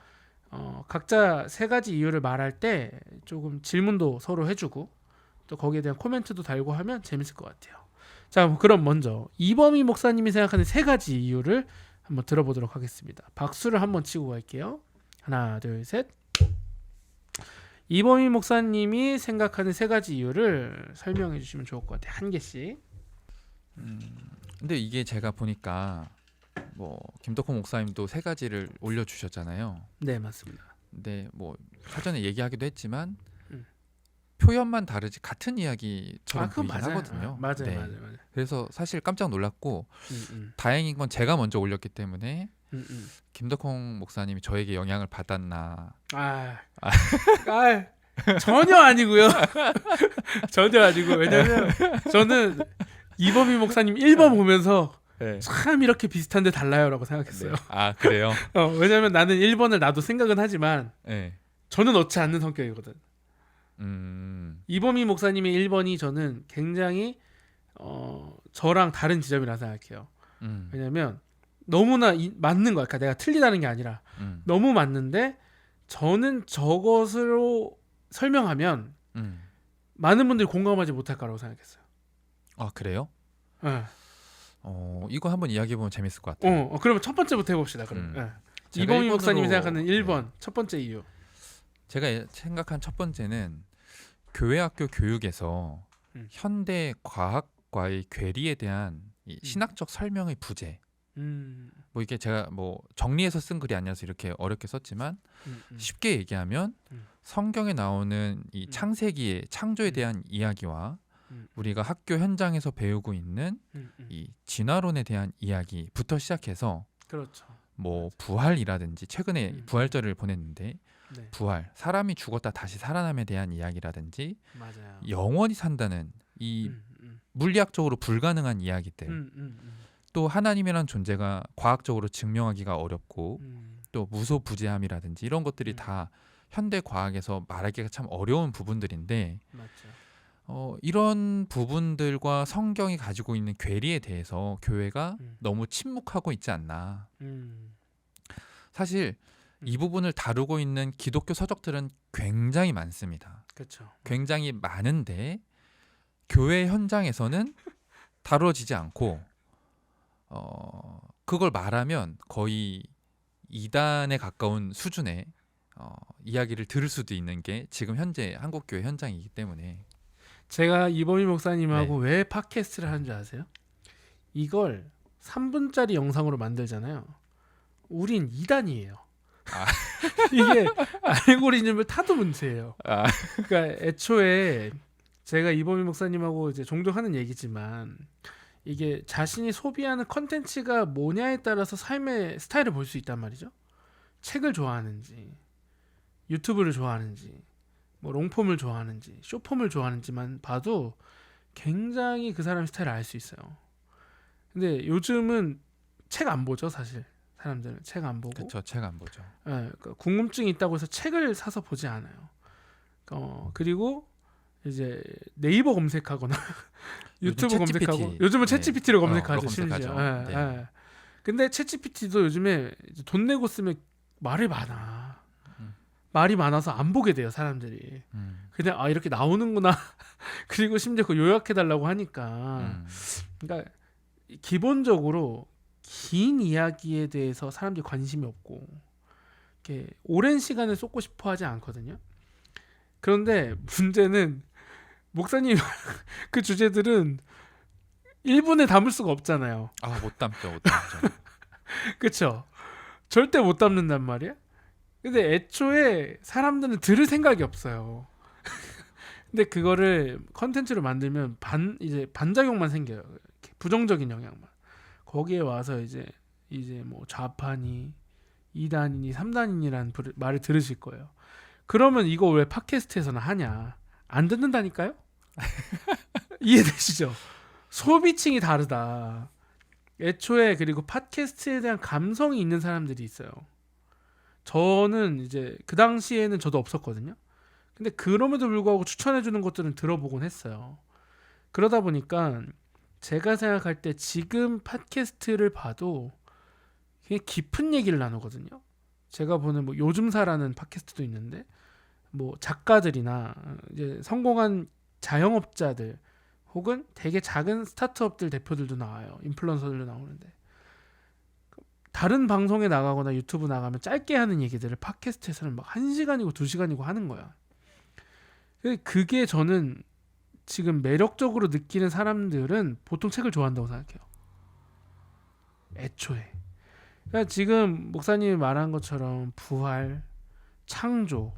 [SPEAKER 1] 각자 3가지 이유를 말할 때 조금 질문도 서로 해주고 또 거기에 대한 코멘트도 달고 하면 재밌을 것 같아요. 자, 그럼 먼저 이범희 목사님이 생각하는 3가지 이유를 한번 들어보도록 하겠습니다. 박수를 한번 치고 갈게요. 하나, 둘, 셋. 이범희 목사님이 생각하는 3가지 이유를 설명해 주시면 좋을 것 같아요. 한 개씩.
[SPEAKER 2] 근데 이게 제가 보니까 뭐 김덕호 목사님도 3가지를 올려주셨잖아요.
[SPEAKER 1] 네, 맞습니다.
[SPEAKER 2] 근데 뭐 사전에 얘기하기도 했지만 표현만 다르지 같은 이야기처럼
[SPEAKER 1] 그건
[SPEAKER 2] 보이긴
[SPEAKER 1] 맞아요.
[SPEAKER 2] 하거든요.
[SPEAKER 1] 맞아요,
[SPEAKER 2] 네.
[SPEAKER 1] 맞아요.
[SPEAKER 2] 그래서 사실 깜짝 놀랐고 다행인 건 제가 먼저 올렸기 때문에 김덕홍 목사님이 저에게 영향을 받았나.
[SPEAKER 1] 전혀 아니고요. 전혀 아니고 왜냐면 저는 이범희 목사님 1번 보면서
[SPEAKER 2] 네.
[SPEAKER 1] 참 이렇게 비슷한데 달라요라고 생각했어요.
[SPEAKER 2] 네. 아, 그래요?
[SPEAKER 1] 왜냐면 나는 1번을 나도 생각은 하지만
[SPEAKER 2] 네.
[SPEAKER 1] 저는 넣지 않는 성격이거든. 이범희 목사님의 1번이 저는 굉장히 저랑 다른 지점이라 생각해요. 왜냐면 너무나 맞는 거야. 그러니까 내가 틀리다는 게 아니라 너무 맞는데 저는 저것으로 설명하면 많은 분들이 공감하지 못할 거라고 생각했어요.
[SPEAKER 2] 아 그래요?
[SPEAKER 1] 예.
[SPEAKER 2] 이거 한번 이야기해보면 재밌을 것 같아요.
[SPEAKER 1] 그러면 첫 번째부터 해봅시다. 그럼
[SPEAKER 2] 제가
[SPEAKER 1] 이범희
[SPEAKER 2] 1번으로
[SPEAKER 1] 목사님이 생각하는 1번 첫 번째 이유.
[SPEAKER 2] 제가 생각한 첫 번째는 교회 학교 교육에서 현대 과학과의 괴리에 대한 이 신학적 설명의 부재. 뭐 이게 제가 뭐 정리해서 쓴 글이 아니라서 이렇게 어렵게 썼지만 쉽게 얘기하면 성경에 나오는 이 창세기의 창조에 대한 이야기와 우리가 학교 현장에서 배우고 있는 이 진화론에 대한 이야기부터 시작해서
[SPEAKER 1] 그렇죠.
[SPEAKER 2] 뭐 부활이라든지 최근에 부활절을 보냈는데
[SPEAKER 1] 네.
[SPEAKER 2] 부활, 사람이 죽었다 다시 살아남에 대한 이야기라든지
[SPEAKER 1] 맞아요.
[SPEAKER 2] 영원히 산다는 이 물리학적으로 불가능한 이야기들, 또 하나님이란 존재가 과학적으로 증명하기가 어렵고 또 무소부재함이라든지 이런 것들이 다 현대 과학에서 말하기가 참 어려운 부분들인데
[SPEAKER 1] 맞죠.
[SPEAKER 2] 이런 부분들과 성경이 가지고 있는 괴리에 대해서 교회가 너무 침묵하고 있지 않나. 사실 이 부분을 다루고 있는 기독교 서적들은 굉장히 많습니다.
[SPEAKER 1] 그렇죠.
[SPEAKER 2] 굉장히 많은데 교회 현장에서는 다뤄지지 않고 그걸 말하면 거의 이단에 가까운 수준의 이야기를 들을 수도 있는 게 지금 현재 한국교회 현장이기 때문에
[SPEAKER 1] 제가 이범희 목사님하고 왜 팟캐스트를 하는 줄 아세요? 이걸 3분짜리 영상으로 만들잖아요. 우린 2단이에요. 이게 알고리즘을 타도 문제예요. 그러니까 애초에 제가 이범희 목사님하고 이제 종종 하는 얘기지만 이게 자신이 소비하는 컨텐츠가 뭐냐에 따라서 삶의 스타일을 볼 수 있단 말이죠. 책을 좋아하는지, 유튜브를 좋아하는지, 뭐 롱폼을 좋아하는지, 쇼폼을 좋아하는지만 봐도 굉장히 그 사람 스타일을 알 수 있어요. 근데 요즘은 책 안 보죠, 사실. 사람들은 책 안 보고.
[SPEAKER 2] 그렇죠, 책 안 보죠.
[SPEAKER 1] 그러니까 궁금증이 있다고 해서 책을 사서 보지 않아요. 그리고 이제 네이버 검색하거나 유튜브
[SPEAKER 2] 요즘
[SPEAKER 1] 검색하고
[SPEAKER 2] 챗GPT.
[SPEAKER 1] 요즘은
[SPEAKER 2] 네.
[SPEAKER 1] 챗GPT를 검색하죠.
[SPEAKER 2] 검색하죠.
[SPEAKER 1] 심지어.
[SPEAKER 2] 네.
[SPEAKER 1] 근데 챗GPT도 요즘에 돈 내고 쓰면 말이 많아.
[SPEAKER 2] 음.
[SPEAKER 1] 말이 많아서 안 보게 돼요, 사람들이. 그냥 이렇게 나오는구나. 그리고 심지어 그 요약해달라고 하니까. 그러니까 기본적으로 긴 이야기에 대해서 사람들이 관심이 없고 이렇게 오랜 시간을 쏟고 싶어하지 않거든요. 그런데 문제는 목사님 그 주제들은 1분에 담을 수가 없잖아요.
[SPEAKER 2] 못 담죠, 못 담죠.
[SPEAKER 1] 그렇죠? 절대 못 담는단 말이야. 근데 애초에 사람들은 들을 생각이 없어요. 근데 그거를 컨텐츠로 만들면 이제 반작용만 생겨요. 이렇게 부정적인 영향만. 거기에 와서 이제 뭐 좌파니 2단이니 3단이니라는 말을 들으실 거예요. 그러면 이거 왜 팟캐스트에서는 하냐? 안 듣는다니까요? 이해되시죠? 소비층이 다르다. 애초에 그리고 팟캐스트에 대한 감성이 있는 사람들이 있어요. 저는 이제 그 당시에는 저도 없었거든요. 근데 그럼에도 불구하고 추천해주는 것들은 들어보곤 했어요. 그러다 보니까 제가 생각할 때 지금 팟캐스트를 봐도 굉장히 깊은 얘기를 나누거든요. 제가 보는 뭐 요즘사라는 팟캐스트도 있는데 뭐 작가들이나 이제 성공한 자영업자들 혹은 되게 작은 스타트업들 대표들도 나와요. 인플루언서들도 나오는데 다른 방송에 나가거나 유튜브 나가면 짧게 하는 얘기들을 팟캐스트에서는 막 1시간이고 2시간이고 하는 거야. 그게 저는 지금 매력적으로 느끼는 사람들은 보통 책을 좋아한다고 생각해요. 애초에. 그러니까 지금 목사님이 말한 것처럼 부활, 창조,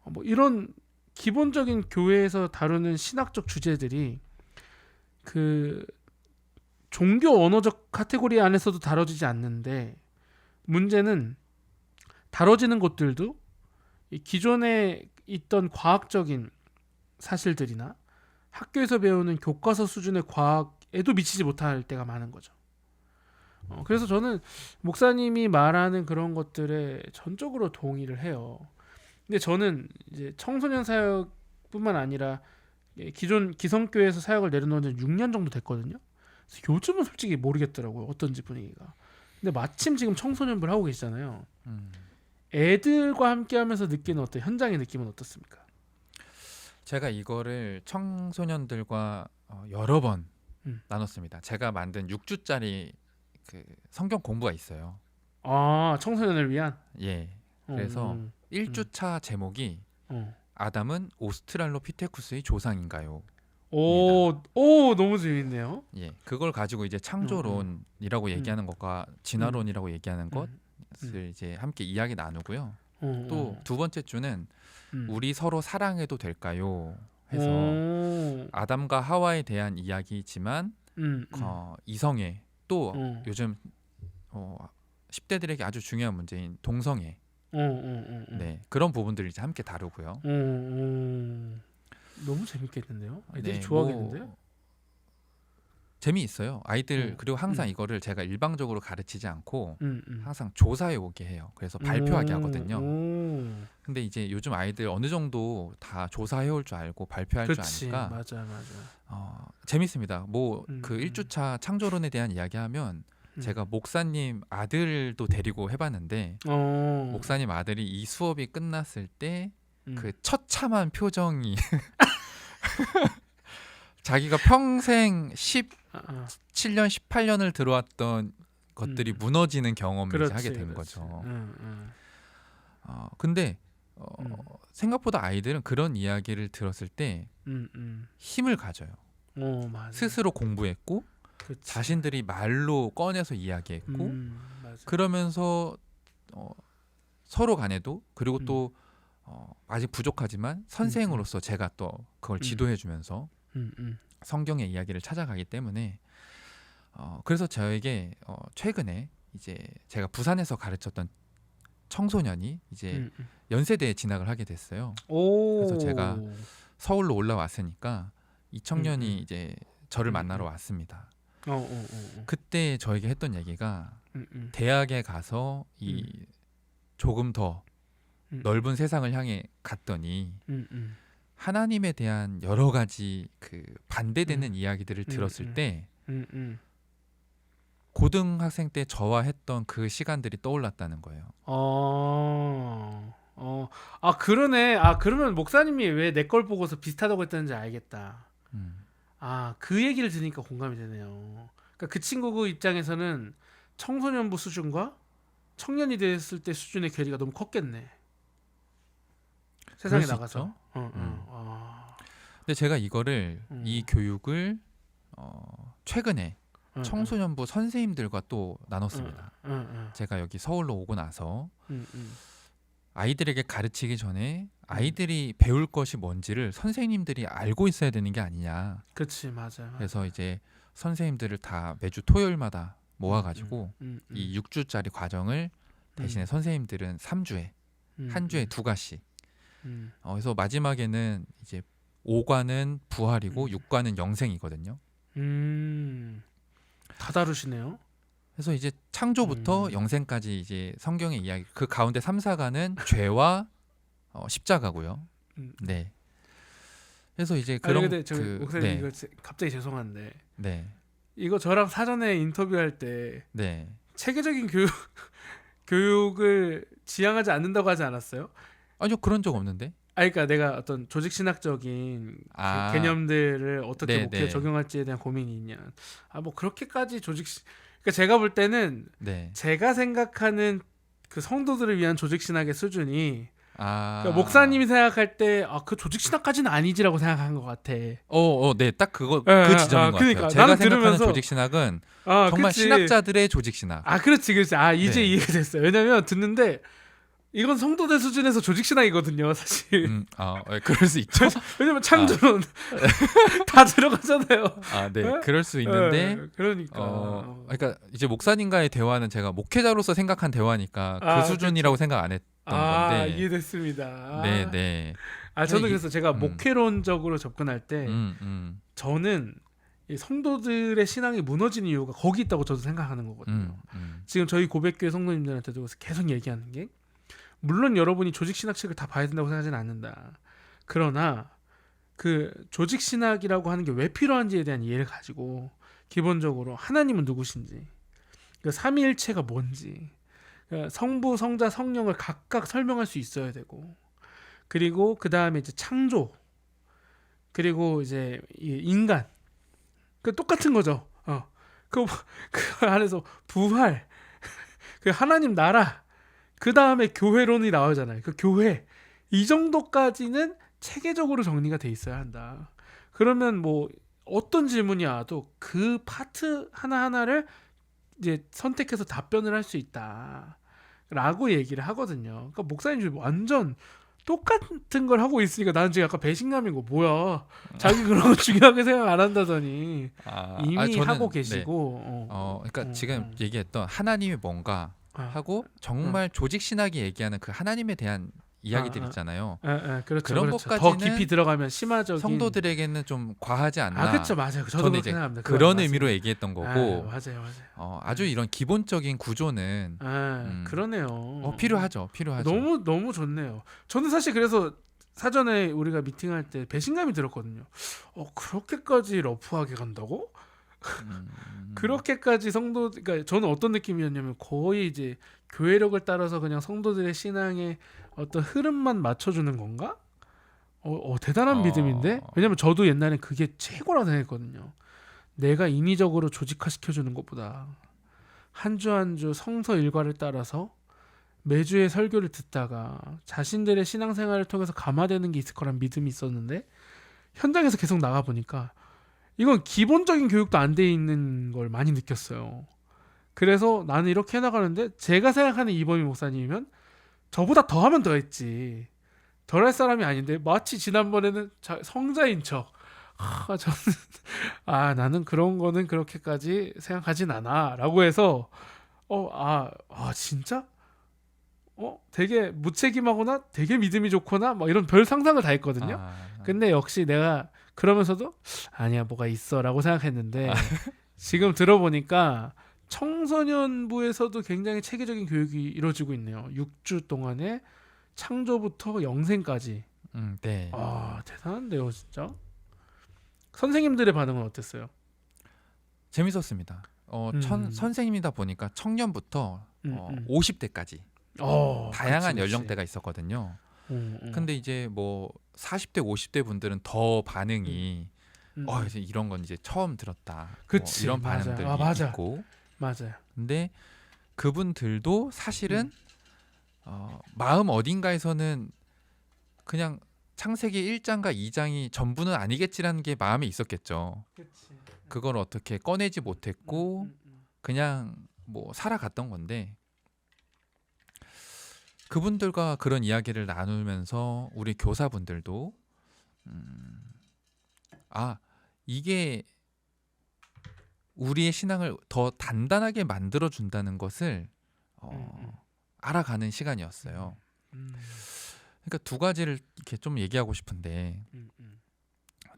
[SPEAKER 1] 뭐 이런 기본적인 교회에서 다루는 신학적 주제들이 그 종교 언어적 카테고리 안에서도 다뤄지지 않는데 문제는 다뤄지는 것들도 기존에 있던 과학적인 사실들이나 학교에서 배우는 교과서 수준의 과학에도 미치지 못할 때가 많은 거죠. 그래서 저는 목사님이 말하는 그런 것들에 전적으로 동의를 해요. 근데 저는 이제 청소년 사역뿐만 아니라 기존 기성교회에서 사역을 내려놓은 지 6년 정도 됐거든요. 그래서 요즘은 솔직히 모르겠더라고요. 어떤지 분위기가. 근데 마침 지금 청소년부를 하고 계시잖아요. 애들과 함께하면서 느끼는 어떤 현장의 느낌은 어떻습니까?
[SPEAKER 2] 제가 이거를 청소년들과 여러 번
[SPEAKER 1] 음.
[SPEAKER 2] 나눴습니다. 제가 만든 6주짜리 그 성경 공부가 있어요.
[SPEAKER 1] 아, 청소년을 위한.
[SPEAKER 2] 예. 그래서
[SPEAKER 1] 음.
[SPEAKER 2] 1주차 제목이
[SPEAKER 1] 어.
[SPEAKER 2] 아담은 오스트랄로피테쿠스의 조상인가요?
[SPEAKER 1] 오, 너무 재밌네요.
[SPEAKER 2] 예. 그걸 가지고 이제 창조론이라고 얘기하는 것과 진화론이라고 얘기하는 것을 이제 함께 이야기 나누고요. 또 두 번째 주는 우리 서로 사랑해도 될까요? 해서 아담과 하와에 대한 이야기지만 이성애 또 요즘 10대들에게 아주 중요한 문제인 동성애 네, 그런 부분들을 이제 함께 다루고요.
[SPEAKER 1] 너무 재밌겠는데요? 아이들이
[SPEAKER 2] 네,
[SPEAKER 1] 좋아하겠는데요?
[SPEAKER 2] 재미있어요. 아이들 그리고 항상 이거를 제가 일방적으로 가르치지 않고
[SPEAKER 1] 음.
[SPEAKER 2] 항상 조사해 오게 해요. 그래서 발표하게 하거든요.
[SPEAKER 1] 오.
[SPEAKER 2] 근데 이제 요즘 아이들 어느 정도 다 조사해 올 줄 알고 발표할
[SPEAKER 1] 그치,
[SPEAKER 2] 줄 아니까
[SPEAKER 1] 맞아.
[SPEAKER 2] 재밌습니다. 뭐
[SPEAKER 1] 음,
[SPEAKER 2] 그 1주차 창조론에 대한 이야기하면
[SPEAKER 1] 음.
[SPEAKER 2] 제가 목사님 아들도 데리고 해봤는데 목사님 아들이 이 수업이 끝났을 때 그 처참한 표정이 자기가 평생 17년, 18년을 들어왔던 것들이 무너지는 경험을 이제 하게 된 거죠. 근데 생각보다 아이들은 그런 이야기를 들었을 때 힘을 가져요.
[SPEAKER 1] 맞아.
[SPEAKER 2] 스스로 공부했고
[SPEAKER 1] 그치.
[SPEAKER 2] 자신들이 말로 꺼내서 이야기했고
[SPEAKER 1] 맞아.
[SPEAKER 2] 그러면서 서로 간에도 그리고 또 아직 부족하지만 선생으로서 제가 또 그걸 지도해주면서 성경의 이야기를 찾아가기 때문에 그래서 저에게 최근에 이제 제가 부산에서 가르쳤던 청소년이 이제 연세대에 진학을 하게 됐어요. 그래서 제가 서울로 올라왔으니까 이 청년이 이제 저를 만나러 왔습니다. 그때 저에게 했던 얘기가 대학에 가서 이 조금 더 넓은 세상을 향해 갔더니 하나님에 대한 여러 가지 그 반대되는 이야기들을 들었을 때 고등학생 때 저와 했던 그 시간들이 떠올랐다는 거예요.
[SPEAKER 1] 그러네. 그러면 목사님이 왜 내 걸 보고서 비슷하다고 했다는지 알겠다. 그 얘기를 들으니까 공감이 되네요. 그러니까 그 친구 그 입장에서는 청소년부 수준과 청년이 됐을 때 수준의 괴리가 너무 컸겠네. 세상에
[SPEAKER 2] 그럴 수
[SPEAKER 1] 나가서.
[SPEAKER 2] 근데 제가 이거를 이 교육을 최근에 청소년부 선생님들과 또 나눴습니다. 제가 여기 서울로 오고 나서 아이들에게 가르치기 전에 아이들이 배울 것이 뭔지를 선생님들이 알고 있어야 되는 게 아니냐.
[SPEAKER 1] 그렇지, 맞아.
[SPEAKER 2] 그래서 이제 선생님들을 다 매주 토요일마다 모아가지고 이 6주짜리 과정을 대신에 선생님들은 3주에 한 주에 2과씩. 그래서 마지막에는 이제 5과는 부활이고 6과는 영생이거든요.
[SPEAKER 1] 다 다루시네요.
[SPEAKER 2] 그래서 이제 창조부터 영생까지 이제 성경의 이야기 그 가운데 3, 4과는 죄와 십자가고요. 네. 그래서 이제 그런
[SPEAKER 1] 근데 목사님 이거 갑자기 죄송한데
[SPEAKER 2] 네.
[SPEAKER 1] 이거 저랑 사전에 인터뷰할 때
[SPEAKER 2] 네.
[SPEAKER 1] 체계적인 교육을 지향하지 않는다고 하지 않았어요?
[SPEAKER 2] 아니요 그런 적 없는데.
[SPEAKER 1] 그러니까 내가 어떤 조직 신학적인 그 개념들을 어떻게 목표에 적용할지에 대한 고민이 있냐. 뭐 그렇게까지 그러니까 제가 볼 때는 제가 생각하는 그 성도들을 위한 조직 신학의 수준이 그러니까 목사님이 생각할 때 그 조직 신학까지는 아니지라고 생각한 것 같아.
[SPEAKER 2] 네, 딱 그거 그 지점인 것
[SPEAKER 1] 그러니까,
[SPEAKER 2] 같아요. 제가 생각하는
[SPEAKER 1] 들으면서,
[SPEAKER 2] 조직 신학은 정말
[SPEAKER 1] 그치.
[SPEAKER 2] 신학자들의 조직 신학.
[SPEAKER 1] 그렇지. 이제 이해가 됐어요. 왜냐면 듣는데 이건 성도들 수준에서 조직 신학이거든요, 사실.
[SPEAKER 2] 그럴 수 있죠.
[SPEAKER 1] 왜냐면 창조론 다 들어가잖아요.
[SPEAKER 2] 네, 그럴 수 있는데.
[SPEAKER 1] 그러니까.
[SPEAKER 2] 그러니까 이제 목사님과의 대화는 제가 목회자로서 생각한 대화니까 그 수준이라고 생각 안 했던 건데.
[SPEAKER 1] 이해됐습니다.
[SPEAKER 2] 네.
[SPEAKER 1] 저는 그래서 제가 목회론적으로 접근할 때 저는 이 성도들의 신앙이 무너지는 이유가 거기 있다고 저도 생각하는 거거든요. 지금 저희 고백교회 성도님들한테도 계속 얘기하는 게 물론 여러분이 조직 신학책을 다 봐야 된다고 생각하지는 않는다. 그러나 그 조직 신학이라고 하는 게 왜 필요한지에 대한 이해를 가지고 기본적으로 하나님은 누구신지, 그 삼위일체가 뭔지, 그 성부, 성자, 성령을 각각 설명할 수 있어야 되고, 그리고 그 다음에 이제 창조, 그리고 이제 이 인간, 그 똑같은 거죠. 그, 그 안에서 부활, 그 하나님 나라, 그 다음에 교회론이 나오잖아요. 그 교회 이 정도까지는 체계적으로 정리가 돼 있어야 한다. 그러면 뭐 어떤 질문이 와도 그 파트 하나하나를 이제 선택해서 답변을 할 수 있다라고 얘기를 하거든요. 그러니까 목사님 완전 똑같은 걸 하고 있으니까 나는 지금 약간 배신감인 거. 뭐야, 자기 그런 거 중요하게 생각 안 한다더니 이미
[SPEAKER 2] 저는,
[SPEAKER 1] 하고
[SPEAKER 2] 네.
[SPEAKER 1] 계시고.
[SPEAKER 2] 그러니까 지금 얘기했던 하나님이 뭔가 하고 정말 조직 신학이 얘기하는 그 하나님에 대한 이야기들 있잖아요.
[SPEAKER 1] 그렇죠,
[SPEAKER 2] 그런
[SPEAKER 1] 그렇죠. 더
[SPEAKER 2] 것까지는
[SPEAKER 1] 깊이 들어가면 심화적인
[SPEAKER 2] 성도들에게는 좀 과하지 않나.
[SPEAKER 1] 그렇죠, 맞아요. 저도
[SPEAKER 2] 저는
[SPEAKER 1] 그렇게
[SPEAKER 2] 이제
[SPEAKER 1] 생각합니다.
[SPEAKER 2] 그런
[SPEAKER 1] 그건
[SPEAKER 2] 의미로
[SPEAKER 1] 맞습니다.
[SPEAKER 2] 얘기했던 거고,
[SPEAKER 1] 맞아요.
[SPEAKER 2] 아주 이런 기본적인 구조는
[SPEAKER 1] 그러네요.
[SPEAKER 2] 필요하죠.
[SPEAKER 1] 너무 너무 좋네요. 저는 사실 그래서 사전에 우리가 미팅할 때 배신감이 들었거든요. 그렇게까지 러프하게 간다고? 그렇게까지 성도, 그러니까 저는 어떤 느낌이었냐면 거의 이제 교회력을 따라서 그냥 성도들의 신앙에 어떤 흐름만 맞춰주는 건가? 대단한 믿음인데? 왜냐면 저도 옛날에 그게 최고라고 생각했거든요. 내가 인위적으로 조직화시켜주는 것보다 한 주 한 주 성서 일과를 따라서 매주의 설교를 듣다가 자신들의 신앙생활을 통해서 감화되는 게 있을 거란 믿음이 있었는데, 현장에서 계속 나가보니까 이건 기본적인 교육도 안 돼 있는 걸 많이 느꼈어요. 그래서 나는 이렇게 해나가는데, 제가 생각하는 이범희 목사님이면 저보다 더 하면 더 했지, 덜 할 사람이 아닌데 마치 지난번에는 성자인 척. 저는 나는 그런 거는 그렇게까지 생각하진 않아 라고 해서 진짜? 되게 무책임하거나 되게 믿음이 좋거나 막 이런 별 상상을 다 했거든요. 근데 역시 내가 그러면서도 아니야, 뭐가 있어 라고 생각했는데 지금 들어보니까 청소년부에서도 굉장히 체계적인 교육이 이루어지고 있네요. 6주 동안에 창조부터 영생까지.
[SPEAKER 2] 네.
[SPEAKER 1] 대단한데요, 진짜. 선생님들의 반응은 어땠어요?
[SPEAKER 2] 재밌었습니다. 선생님이다 보니까 청년부터 50대까지 다양한
[SPEAKER 1] 그치.
[SPEAKER 2] 연령대가 있었거든요. 근데 이제 뭐 40대, 50대 분들은 더 반응이 이제 이런 건 이제 처음 들었다.
[SPEAKER 1] 그치,
[SPEAKER 2] 이런
[SPEAKER 1] 맞아요.
[SPEAKER 2] 반응들이
[SPEAKER 1] 맞아.
[SPEAKER 2] 있고.
[SPEAKER 1] 맞아요.
[SPEAKER 2] 근데 그분들도 사실은 마음 어딘가에서는 그냥 창세기 1장과 2장이 전부는 아니겠지라는 게 마음에 있었겠죠.
[SPEAKER 1] 그치.
[SPEAKER 2] 그걸 어떻게 꺼내지 못했고 그냥 뭐 살아갔던 건데, 그분들과 그런 이야기를 나누면서 우리 교사분들도 이게 우리의 신앙을 더 단단하게 만들어 준다는 것을 알아가는 시간이었어요. 그러니까 두 가지를 이렇게 좀 얘기하고 싶은데,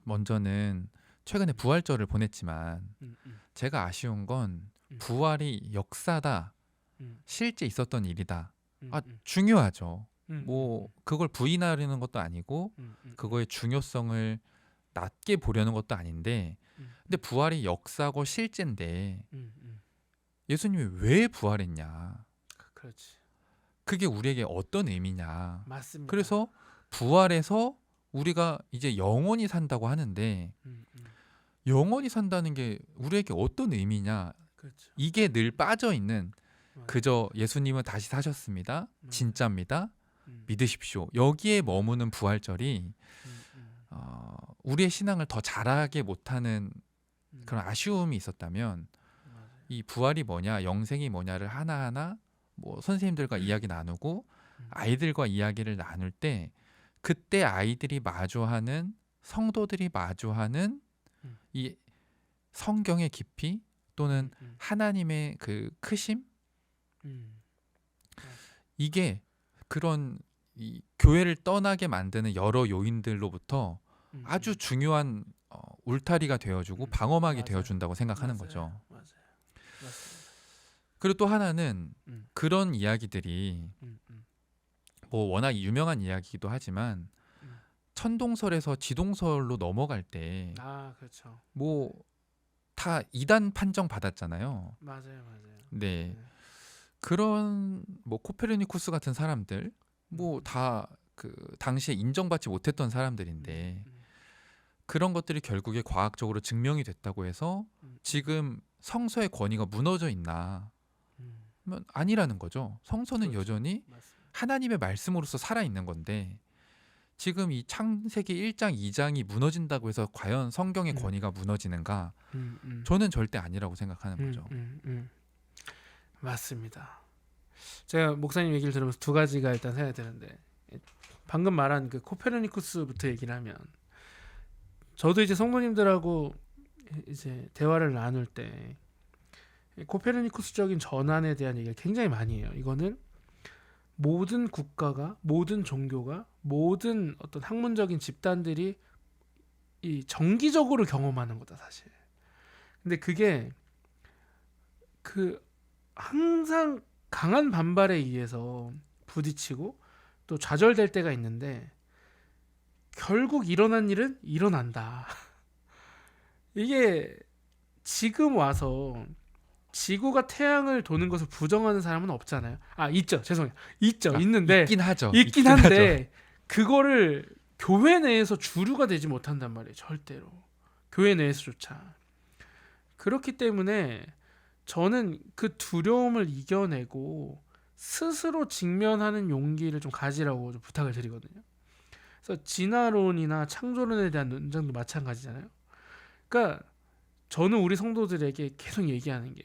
[SPEAKER 2] 먼저는 최근에 부활절을 보냈지만 제가 아쉬운 건 부활이 역사다, 실제 있었던 일이다. 중요하죠. 뭐 그걸 부인하려는 것도 아니고 그거의 중요성을 낮게 보려는 것도 아닌데, 근데 부활이 역사고 실제인데 예수님이 왜 부활했냐?
[SPEAKER 1] 그렇지.
[SPEAKER 2] 그게 우리에게 어떤 의미냐?
[SPEAKER 1] 맞습니다.
[SPEAKER 2] 그래서 부활해서 우리가 이제 영원히 산다고 하는데, 영원히 산다는 게 우리에게 어떤 의미냐?
[SPEAKER 1] 그렇죠.
[SPEAKER 2] 이게 늘 빠져 있는, 그저 예수님은 다시 사셨습니다. 진짜입니다. 믿으십시오. 여기에 머무는 부활절이 우리의 신앙을 더 잘하게 못하는 그런 아쉬움이 있었다면, 이 부활이 뭐냐, 영생이 뭐냐를 하나하나 뭐 선생님들과 이야기 나누고 아이들과 이야기를 나눌 때, 그때 아이들이 마주하는, 성도들이 마주하는 이 성경의 깊이 또는 하나님의 그 크심, 이게 그런 이 교회를 떠나게 만드는 여러 요인들로부터 아주 중요한 울타리가 되어주고 방어막이
[SPEAKER 1] 맞아요.
[SPEAKER 2] 되어준다고 생각하는
[SPEAKER 1] 맞아요.
[SPEAKER 2] 거죠.
[SPEAKER 1] 맞습니다.
[SPEAKER 2] 그리고 또 하나는 그런 이야기들이 뭐 워낙 유명한 이야기이기도 하지만
[SPEAKER 1] 음.
[SPEAKER 2] 천동설에서 지동설로 넘어갈 때
[SPEAKER 1] 아 그렇죠.
[SPEAKER 2] 뭐 다 이단 판정 받았잖아요.
[SPEAKER 1] 맞아요, 맞아요.
[SPEAKER 2] 네.
[SPEAKER 1] 네.
[SPEAKER 2] 그런 뭐 코페르니쿠스 같은 사람들 뭐
[SPEAKER 1] 음.
[SPEAKER 2] 다 그 당시에 인정받지 못했던 사람들인데 그런 것들이 결국에 과학적으로 증명이 됐다고 해서
[SPEAKER 1] 음.
[SPEAKER 2] 지금 성서의 권위가 무너져 있나
[SPEAKER 1] 음.
[SPEAKER 2] 하면 아니라는 거죠. 성서는
[SPEAKER 1] 그렇죠.
[SPEAKER 2] 여전히
[SPEAKER 1] 맞습니다.
[SPEAKER 2] 하나님의 말씀으로서 살아 있는 건데 지금 이 창세기 1장, 2장이 무너진다고 해서 과연 성경의
[SPEAKER 1] 음.
[SPEAKER 2] 권위가 무너지는가?
[SPEAKER 1] 음. 음.
[SPEAKER 2] 저는 절대 아니라고 생각하는 거죠.
[SPEAKER 1] 맞습니다. 제가 목사님 얘기를 들으면서 두 가지가 일단 생각이 드는데 방금 말한 그 코페르니쿠스부터 얘기를 하면 저도 이제 성도님들하고 이제 대화를 나눌 때 코페르니쿠스적인 전환에 대한 얘기를 굉장히 많이 해요. 이거는 모든 국가가, 모든 종교가, 모든 어떤 학문적인 집단들이 이 정기적으로 경험하는 거다 사실. 근데 그게 그 항상 강한 반발에 의해서 부딪히고 또 좌절될 때가 있는데 결국 일어난 일은 일어난다. 이게 지금 와서 지구가 태양을 도는 것을 부정하는 사람은 없잖아요. 아 있죠. 죄송해요. 있죠.
[SPEAKER 2] 아,
[SPEAKER 1] 있는데
[SPEAKER 2] 있긴 하죠.
[SPEAKER 1] 있긴 한데 그거를 교회 내에서 주류가 되지 못한단 말이에요. 절대로. 교회 내에서조차. 그렇기 때문에 저는 그 두려움을 이겨내고 스스로 직면하는 용기를 좀 가지라고 좀 부탁을 드리거든요. 그래서 진화론이나 창조론에 대한 논쟁도 마찬가지잖아요. 그러니까 저는 우리 성도들에게 계속 얘기하는 게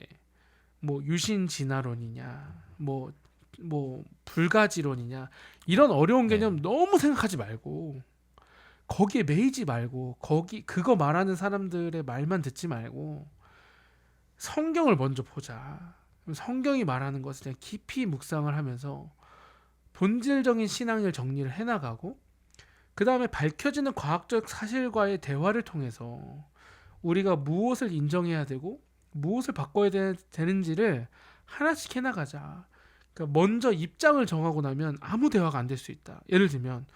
[SPEAKER 1] 뭐 유신 진화론이냐, 뭐 불가지론이냐 이런 어려운
[SPEAKER 2] 네.
[SPEAKER 1] 개념 너무 생각하지 말고 거기에 매이지 말고 그거 말하는 사람들의 말만 듣지 말고 성경을 먼저 보자. 성경이 말하는 것을 그냥 깊이 묵상을 하면서 본질적인 신앙을 정리를 해나가고 그 다음에 밝혀지는 과학적 사실과의 대화를 통해서 우리가 무엇을 인정해야 되고 무엇을 바꿔야 되는지를 하나씩 해나가자. 그러니까 먼저 입장을 정하고 나면 아무 대화가 안 될 수 있다. 예를 들면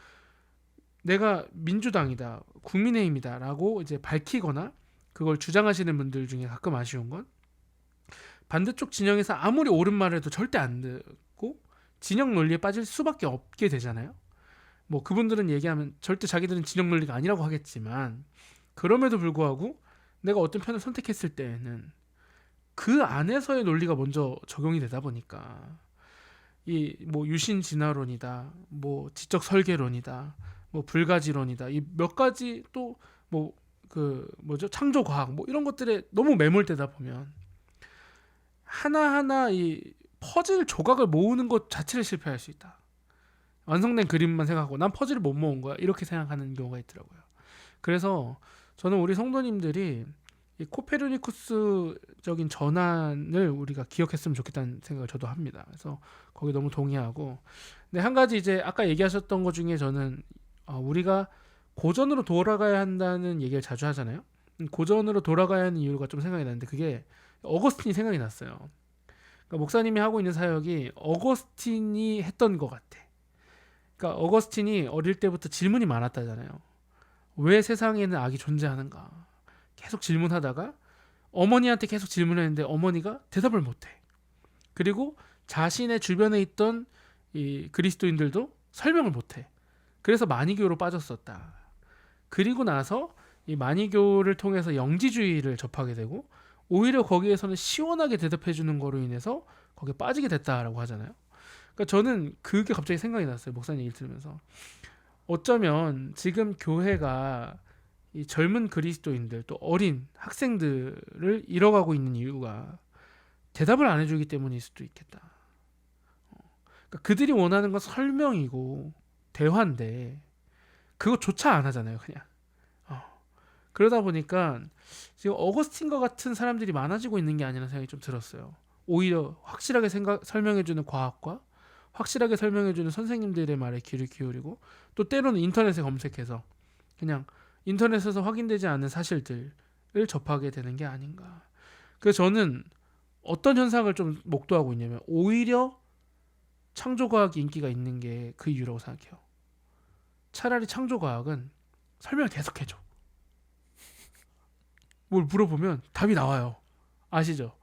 [SPEAKER 1] 내가 민주당이다, 국민의힘이다라고 이제 밝히거나 그걸 주장하시는 분들 중에 가끔 아쉬운 건 반대쪽 진영에서 아무리 옳은 말을 해도 절대 안 듣고 진영 논리에 빠질 수밖에 없게 되잖아요. 뭐 그분들은 얘기하면 절대 자기들은 진영 논리가 아니라고 하겠지만 그럼에도 불구하고 내가 어떤 편을 선택했을 때에는 그 안에서의 논리가 먼저 적용이 되다 보니까 이 뭐 유신 진화론이다, 뭐 지적 설계론이다, 뭐 불가지론이다 이 몇 가지 또 뭐 그 뭐죠 창조 과학 뭐 이런 것들에 너무 매몰되다 보면 하나하나 이 퍼즐 조각을 모으는 것 자체를 실패할 수 있다. 완성된 그림만 생각하고 난 퍼즐을 못 모은 거야 이렇게 생각하는 경우가 있더라고요. 그래서 저는 우리 성도님들이 이 코페르니쿠스적인 전환을 우리가 기억했으면 좋겠다는 생각을 저도 합니다. 그래서 거기 너무 동의하고 근데 한 가지 이제 아까 얘기하셨던 것 중에 저는 우리가 고전으로 돌아가야 한다는 얘기를 자주 하잖아요. 고전으로 돌아가야 하는 이유가 좀 생각이 나는데 그게 어거스틴이 생각이 났어요. 그러니까 목사님이 하고 있는 사역이 어거스틴이 했던 것 같아. 그러니까 어거스틴이 어릴 때부터 질문이 많았다잖아요. 왜 세상에는 악이 존재하는가? 계속 질문하다가 어머니한테 계속 질문했는데 어머니가 대답을 못해. 그리고 자신의 주변에 있던 이 그리스도인들도 설명을 못해. 그래서 마니교로 빠졌었다. 그리고 나서 이 마니교를 통해서 영지주의를 접하게 되고 오히려 거기에서는 시원하게 대답해 주는 거로 인해서 거기에 빠지게 됐다라고 하잖아요. 그러니까 저는 그게 갑자기 생각이 났어요. 목사님 얘기 들으면서. 어쩌면 지금 교회가 이 젊은 그리스도인들 또 어린 학생들을 잃어가고 있는 이유가 대답을 안 해주기 때문일 수도 있겠다. 그러니까 그들이 원하는 건 설명이고 대화인데 그것조차 안 하잖아요, 그냥. 그러다 보니까 지금 어거스틴과 같은 사람들이 많아지고 있는 게 아니라는 생각이 좀 들었어요. 오히려 확실하게 설명해주는 과학과 확실하게 설명해주는 선생님들의 말에 귀를 기울이고 또 때로는 인터넷에 검색해서 그냥 인터넷에서 확인되지 않은 사실들을 접하게 되는 게 아닌가. 그래서 저는 어떤 현상을 좀 목도하고 있냐면 오히려 창조과학이 인기가 있는 게 그 이유라고 생각해요. 차라리 창조과학은 설명을 계속 해줘. 뭘 물어보면 답이 나와요. 아시죠?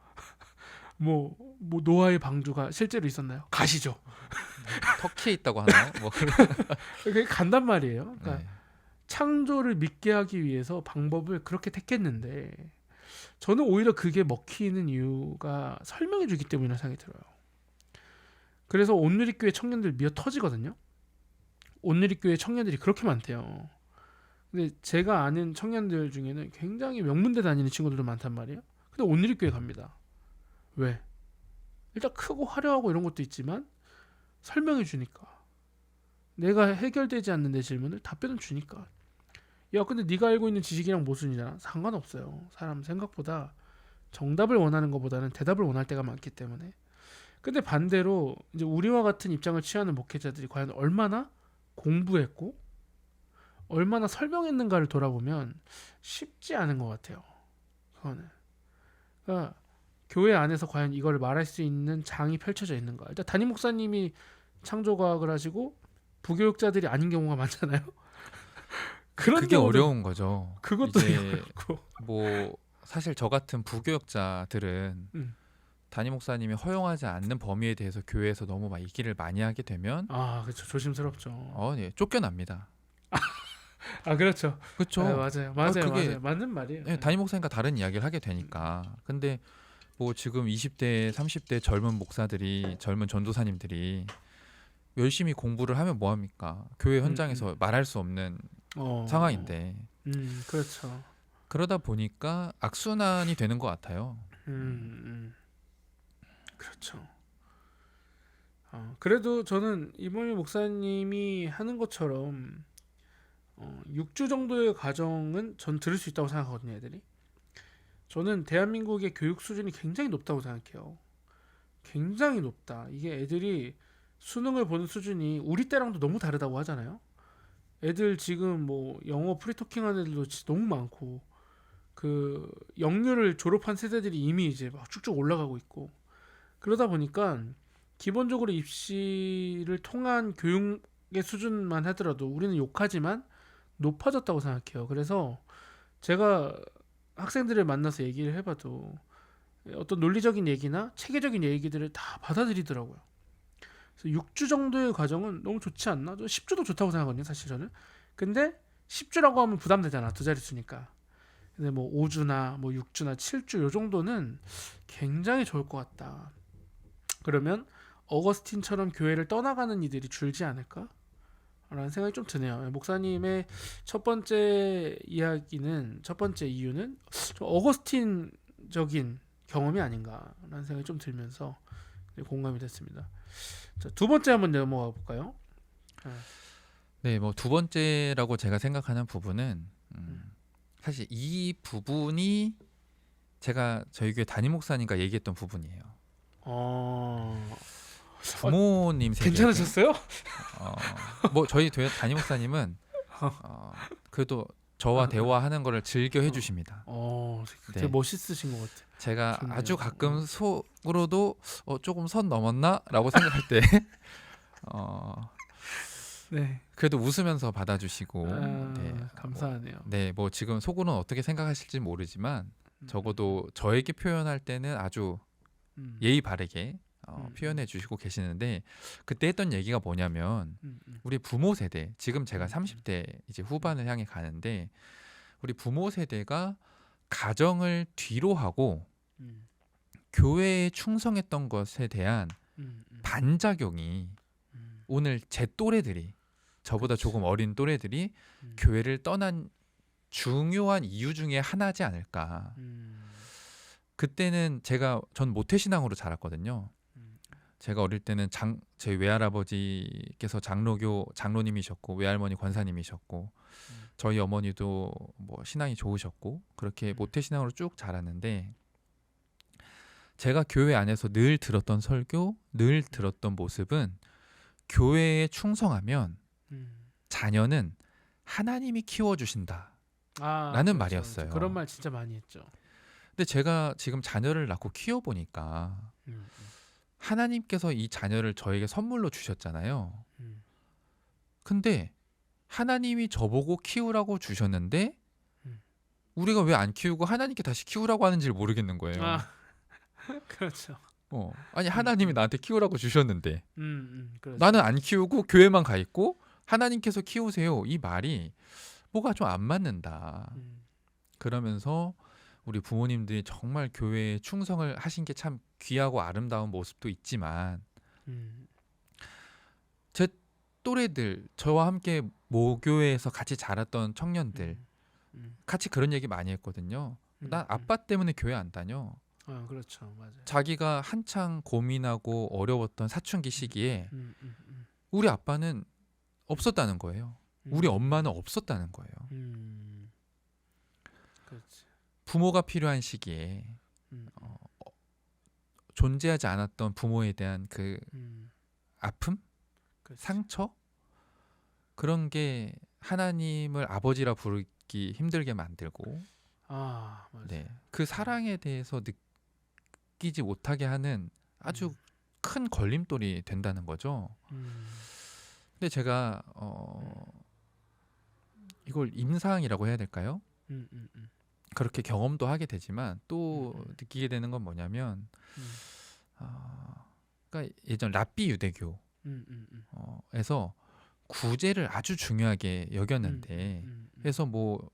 [SPEAKER 1] 뭐 노아의 방주가 실제로 있었나요? 가시죠.
[SPEAKER 2] 터키에 있다고 하나요? 뭐
[SPEAKER 1] 그게 간단 말이에요. 그러니까
[SPEAKER 2] 네.
[SPEAKER 1] 창조를 믿게 하기 위해서 방법을 그렇게 택했는데 저는 오히려 그게 먹히는 이유가 설명해 주기 때문이라는 생각이 들어요. 그래서 온누리교회 청년들 미어 터지거든요. 온누리교회 청년들이 그렇게 많대요. 근데 제가 아는 청년들 중에는 굉장히 명문대 다니는 친구들도 많단 말이에요. 근데 온누리교회 갑니다. 왜? 일단 크고 화려하고 이런 것도 있지만 설명해 주니까. 내가 해결되지 않는 내 질문을 답변을 주니까. 야, 근데 네가 알고 있는 지식이랑 모순이잖아. 상관없어요. 사람 생각보다 정답을 원하는 것보다는 대답을 원할 때가 많기 때문에. 근데 반대로 이제 우리와 같은 입장을 취하는 목회자들이 과연 얼마나 공부했고 얼마나 설명했는가를 돌아보면 쉽지 않은 것 같아요. 그거는. 그러니까 교회 안에서 과연 이걸 말할 수 있는 장이 펼쳐져 있는가. 일단 담임 목사님이 창조과학을 하시고 부교육자들이 아닌 경우가 많잖아요. 그런
[SPEAKER 2] 그게
[SPEAKER 1] 경우도
[SPEAKER 2] 어려운 거죠.
[SPEAKER 1] 그것도
[SPEAKER 2] 이제
[SPEAKER 1] 어렵고.
[SPEAKER 2] 뭐 사실 저 같은 부교역자들은
[SPEAKER 1] 음.
[SPEAKER 2] 담임 목사님이 허용하지 않는 범위에 대해서 교회에서 너무 막 얘기를 많이 하게 되면
[SPEAKER 1] 아, 그렇죠. 조심스럽죠.
[SPEAKER 2] 예, 쫓겨납니다.
[SPEAKER 1] 아, 그렇죠.
[SPEAKER 2] 그렇죠.
[SPEAKER 1] 네, 맞아요. 맞아요.
[SPEAKER 2] 그게
[SPEAKER 1] 맞아요. 맞는 말이에요.
[SPEAKER 2] 예, 담임 목사님과 다른 이야기를 하게 되니까. 근데 뭐 지금 20대, 30대 젊은 목사들이 젊은 전도사님들이 열심히 공부를 하면 뭐 합니까? 교회 현장에서 말할 수 없는 상황인데
[SPEAKER 1] 그렇죠.
[SPEAKER 2] 그러다 보니까 악순환이 되는 것 같아요.
[SPEAKER 1] 그렇죠. 그래도 저는 이범희 목사님이 하는 것처럼 6주 정도의 과정은 전 들을 수 있다고 생각하거든요, 애들이. 저는 대한민국의 교육 수준이 굉장히 높다고 생각해요. 굉장히 높다. 이게 애들이 수능을 보는 수준이 우리 때랑도 너무 다르다고 하잖아요. 애들 지금 뭐 영어 프리토킹 하는 애들도 진짜 너무 많고 그 영유를 졸업한 세대들이 이미 이제 막 쭉쭉 올라가고 있고 그러다 보니까 기본적으로 입시를 통한 교육의 수준만 하더라도 우리는 욕하지만 높아졌다고 생각해요. 그래서 제가 학생들을 만나서 얘기를 해봐도 어떤 논리적인 얘기나 체계적인 얘기들을 다 받아들이더라고요. 그래서 6주 정도의 과정은 너무 좋지 않나? 10주도 좋다고 생각하거든요, 사실 저는. 근데 10주라고 하면 부담되잖아, 두 자릿수니까. 근데 뭐 5주나 뭐 6주나 7주 요 정도는 굉장히 좋을 것 같다. 그러면 어거스틴처럼 교회를 떠나가는 이들이 줄지 않을까? 라는 생각이 좀 드네요. 목사님의 첫 번째 이야기는 첫 번째 이유는 좀 어거스틴적인 경험이 아닌가라는 생각이 좀 들면서 공감이 됐습니다. 자, 두 번째 한번 넘어가 볼까요?
[SPEAKER 2] 네, 뭐 두 번째라고 제가 생각하는 부분은 사실 이 부분이 제가 저희 교회 담임 목사님과 얘기했던 부분이에요. 부모님 세대.
[SPEAKER 1] 괜찮으셨어요?
[SPEAKER 2] 뭐 저희 담임 목사님은 그래도 저와 대화하는 거를 즐겨 해주십니다.
[SPEAKER 1] 되게
[SPEAKER 2] 네.
[SPEAKER 1] 멋있으신 것 같아요.
[SPEAKER 2] 제가
[SPEAKER 1] 좋네요.
[SPEAKER 2] 아주 가끔 속으로도 조금 선 넘었나라고 생각할 때
[SPEAKER 1] 네.
[SPEAKER 2] 그래도 웃으면서 받아주시고 네,
[SPEAKER 1] 감사하네요.
[SPEAKER 2] 네, 뭐 지금 속으로는 어떻게 생각하실지 모르지만 적어도 저에게 표현할 때는 아주 예의 바르게 표현해 주시고 계시는데 그때 했던 얘기가 뭐냐면 우리 부모 세대 지금 제가 30대 이제 후반을 향해 가는데 우리 부모 세대가 가정을 뒤로 하고 교회에 충성했던 것에 대한 반작용이 오늘 제 또래들이 저보다
[SPEAKER 1] 그치.
[SPEAKER 2] 조금 어린 또래들이 교회를 떠난 중요한 이유 중에 하나지 않을까. 그때는 전 모태신앙으로 자랐거든요. 제가 어릴 때는 제 외할아버지께서 장로님이셨고 외할머니 권사님이셨고 저희 어머니도 뭐 신앙이 좋으셨고 그렇게 모태신앙으로 쭉 자랐는데 제가 교회 안에서 늘 들었던 설교, 늘 들었던 모습은 교회에 충성하면 자녀는 하나님이 키워주신다. 라는 말이었어요.
[SPEAKER 1] 그런 말 진짜 많이 했죠.
[SPEAKER 2] 근데 제가 지금 자녀를 낳고 키워보니까 하나님께서 이 자녀를 저에게 선물로 주셨잖아요.
[SPEAKER 1] 음.
[SPEAKER 2] 근데 하나님이 저보고 키우라고 주셨는데
[SPEAKER 1] 음.
[SPEAKER 2] 우리가 왜 안 키우고 하나님께 다시 키우라고 하는지를 모르겠는 거예요.
[SPEAKER 1] 아, 그렇죠.
[SPEAKER 2] 아니 하나님이 나한테 키우라고 주셨는데
[SPEAKER 1] 그렇죠.
[SPEAKER 2] 나는 안 키우고 교회만 가 있고 하나님께서 키우세요. 이 말이 뭐가 좀 안 맞는다.
[SPEAKER 1] 음.
[SPEAKER 2] 그러면서 우리 부모님들이 정말 교회에 충성을 하신 게 참 귀하고 아름다운 모습도 있지만
[SPEAKER 1] 음.
[SPEAKER 2] 제 또래들, 저와 함께 모교회에서 같이 자랐던 청년들 같이 그런 얘기 많이 했거든요. 난 아빠 때문에 교회 안 다녀.
[SPEAKER 1] 그렇죠. 맞아요.
[SPEAKER 2] 자기가 한창 고민하고 어려웠던 사춘기 시기에 우리 아빠는 없었다는 거예요. 우리 엄마는 없었다는 거예요.
[SPEAKER 1] 그렇지.
[SPEAKER 2] 부모가 필요한 시기에 존재하지 않았던 부모에 대한 그 아픔,
[SPEAKER 1] 그렇지.
[SPEAKER 2] 상처 그런 게 하나님을 아버지라 부르기 힘들게 만들고,
[SPEAKER 1] 맞아요.
[SPEAKER 2] 네, 그 사랑에 대해서 느끼지 못하게 하는 아주 큰 걸림돌이 된다는 거죠. 근데 제가 이걸 임상이라고 해야 될까요? 그렇게 경험도 하게 되지만 또 느끼게 되는 건 뭐냐면 그러니까 예전 랍비 유대교 에서 구제를 아주 중요하게 여겼는데 그래서 뭐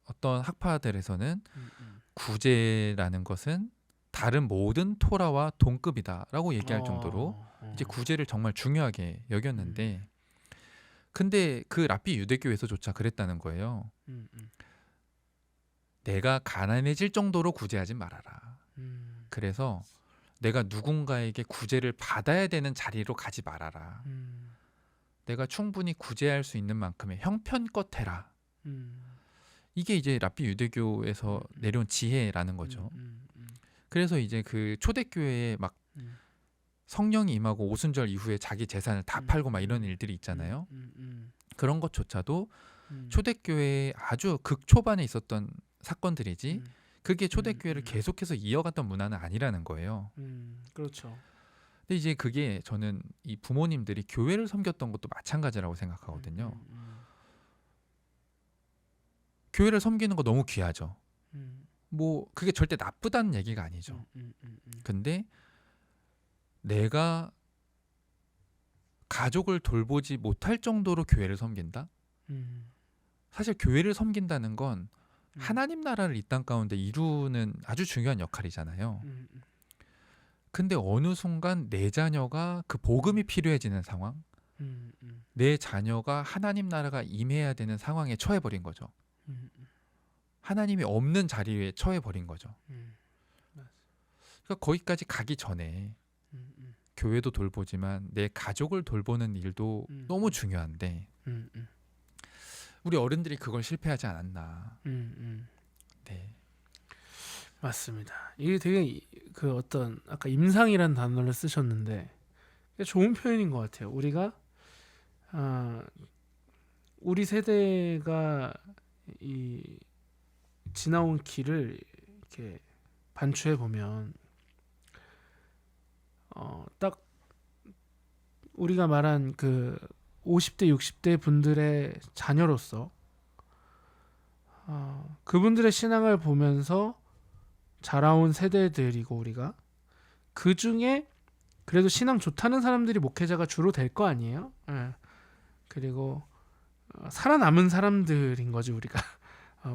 [SPEAKER 2] 어떤 학파들에서는 구제라는 것은 다른 모든 토라와 동급이다라고 얘기할 정도로 이제 구제를 정말 중요하게 여겼는데 근데 그 랍비 유대교에서조차 그랬다는 거예요. 내가 가난해질 정도로 구제하지 말아라. 그래서 내가 누군가에게 구제를 받아야 되는 자리로 가지 말아라. 내가 충분히 구제할 수 있는 만큼의 형편껏 해라. 이게 이제 랍비 유대교에서 내려온 지혜라는 거죠. 그래서 이제 그 초대교회에 막 성령이 임하고 오순절 이후에 자기 재산을 다 팔고 막 이런 일들이 있잖아요. 그런 것조차도 초대교회의 아주 극초반에 있었던 사건들이지 그게 초대교회를 계속해서 이어갔던 문화는 아니라는 거예요.
[SPEAKER 1] 그렇죠.
[SPEAKER 2] 근데 이제 그게 저는 이 부모님들이 교회를 섬겼던 것도 마찬가지라고 생각하거든요. 교회를 섬기는 거 너무 귀하죠. 뭐 그게 절대 나쁘다는 얘기가 아니죠. 근데 내가 가족을 돌보지 못할 정도로 교회를 섬긴다? 사실 교회를 섬긴다는 건 하나님 나라를 이 땅 가운데 이루는 아주 중요한 역할이잖아요. 근데 어느 순간 내 자녀가 그 복음이 필요해지는 상황, 내 자녀가 하나님 나라가 임해야 되는 상황에 처해버린 거죠. 하나님이 없는 자리에 처해버린 거죠. 그러니까 거기까지 가기 전에 교회도 돌보지만 내 가족을 돌보는 일도 너무 중요한데 우리 어른들이 그걸 실패하지 않았나. 네.
[SPEAKER 1] 맞습니다. 이게 되게 그 어떤 아까 임상이라는 단어를 쓰셨는데 좋은 표현인 것 같아요. 우리가 우리 세대가 이 지나온 길을 이렇게 반추해 보면 딱 우리가 말한 그 50대 60대 분들의 자녀로서 그분들의 신앙을 보면서 자라온 세대들이고 우리가 그 중에 그래도 신앙 좋다는 사람들이 목회자가 주로 될 거 아니에요? 그리고 살아남은 사람들인 거지 우리가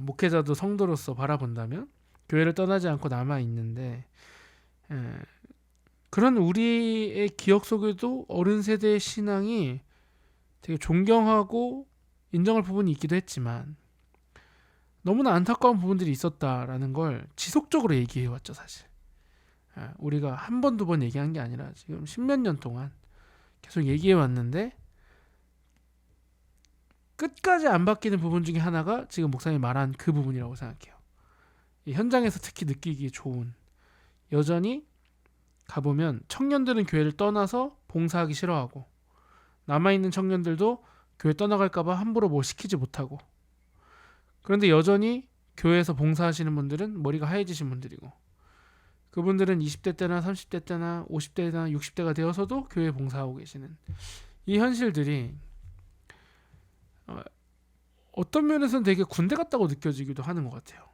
[SPEAKER 1] 목회자도 성도로서 바라본다면 교회를 떠나지 않고 남아 있는데 그런 우리의 기억 속에도 어른 세대의 신앙이 되게 존경하고 인정할 부분이 있기도 했지만 너무나 안타까운 부분들이 있었다라는 걸 지속적으로 얘기해왔죠 사실. 우리가 한 번, 두 번 얘기한 게 아니라 지금 10몇 년 동안 계속 얘기해왔는데 끝까지 안 바뀌는 부분 중에 하나가 지금 목사님이 말한 그 부분이라고 생각해요. 이 현장에서 특히 느끼기 좋은 여전히 가보면 청년들은 교회를 떠나서 봉사하기 싫어하고 남아있는 청년들도 교회 떠나갈까봐 함부로 뭘 시키지 못하고 그런데 여전히 교회에서 봉사하시는 분들은 머리가 하얘지신 분들이고 그분들은 20대 때나 30대 때나 50대나 60대가 되어서도 교회 봉사하고 계시는 이 현실들이 어떤 면에서는 되게 군대 같다고 느껴지기도 하는 것 같아요.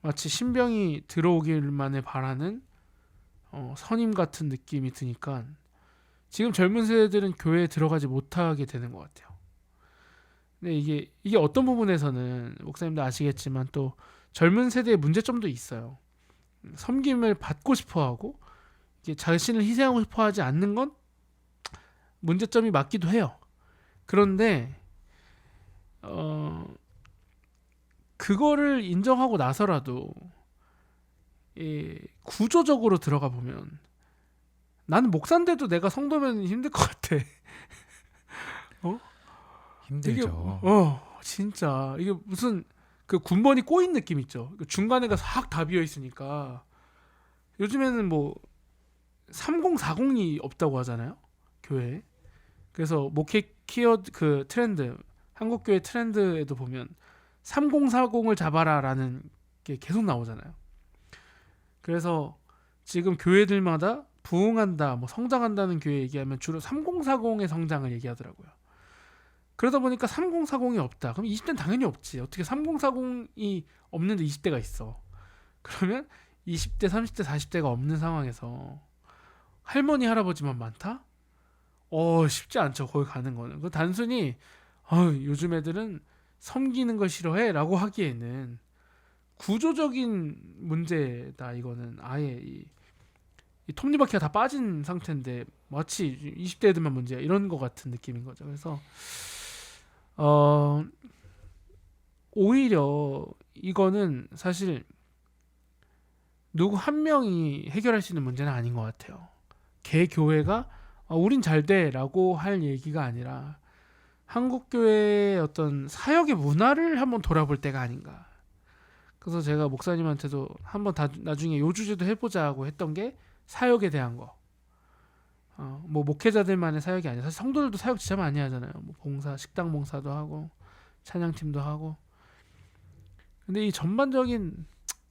[SPEAKER 1] 마치 신병이 들어오길만을 바라는 선임 같은 느낌이 드니까 지금 젊은 세대들은 교회에 들어가지 못하게 되는 것 같아요. 근데 이게 어떤 부분에서는 목사님도 아시겠지만 또 젊은 세대의 문제점도 있어요. 섬김을 받고 싶어하고 이게 자신을 희생하고 싶어하지 않는 건 문제점이 맞기도 해요. 그런데 그거를 인정하고 나서라도 구조적으로 들어가 보면 나는 목사인데도 내가 성도면 힘들 것 같아.
[SPEAKER 2] 힘들죠.
[SPEAKER 1] 진짜 이게 무슨 그 군번이 꼬인 느낌 있죠. 중간에가 싹 다 비어 있으니까 요즘에는 뭐 3040이 없다고 하잖아요. 교회에. 그래서 목회 키워드 그 트렌드 한국 교회 트렌드에도 보면 3040을 잡아라라는 게 계속 나오잖아요. 그래서 지금 교회들마다 부흥한다, 뭐 성장한다는 교회 얘기하면 주로 3040의 성장을 얘기하더라고요. 그러다 보니까 3040이 없다. 그럼 20대는 당연히 없지. 어떻게 3040이 없는데 20대가 있어. 그러면 20대, 30대, 40대가 없는 상황에서 할머니, 할아버지만 많다? 쉽지 않죠. 거기 가는 거는. 그 단순히 요즘 애들은 섬기는 걸 싫어해 라고 하기에는 구조적인 문제다. 이거는 아예 이 톱니바퀴가 다 빠진 상태인데 마치 20대 애들만 문제야 이런 거 같은 느낌인 거죠. 그래서 오히려 이거는 사실 누구 한 명이 해결할 수 있는 문제는 아닌 것 같아요. 개 교회가 우린 잘 돼라고 할 얘기가 아니라 한국 교회의 어떤 사역의 문화를 한번 돌아볼 때가 아닌가. 그래서 제가 목사님한테도 한번 나중에 요 주제도 해보자고 했던 게 사역에 대한 거. 뭐 목회자들만의 사역이 아니라 사실 성도들도 사역 진짜 많이 하잖아요. 뭐 봉사, 식당 봉사도 하고 찬양팀도 하고. 근데 이 전반적인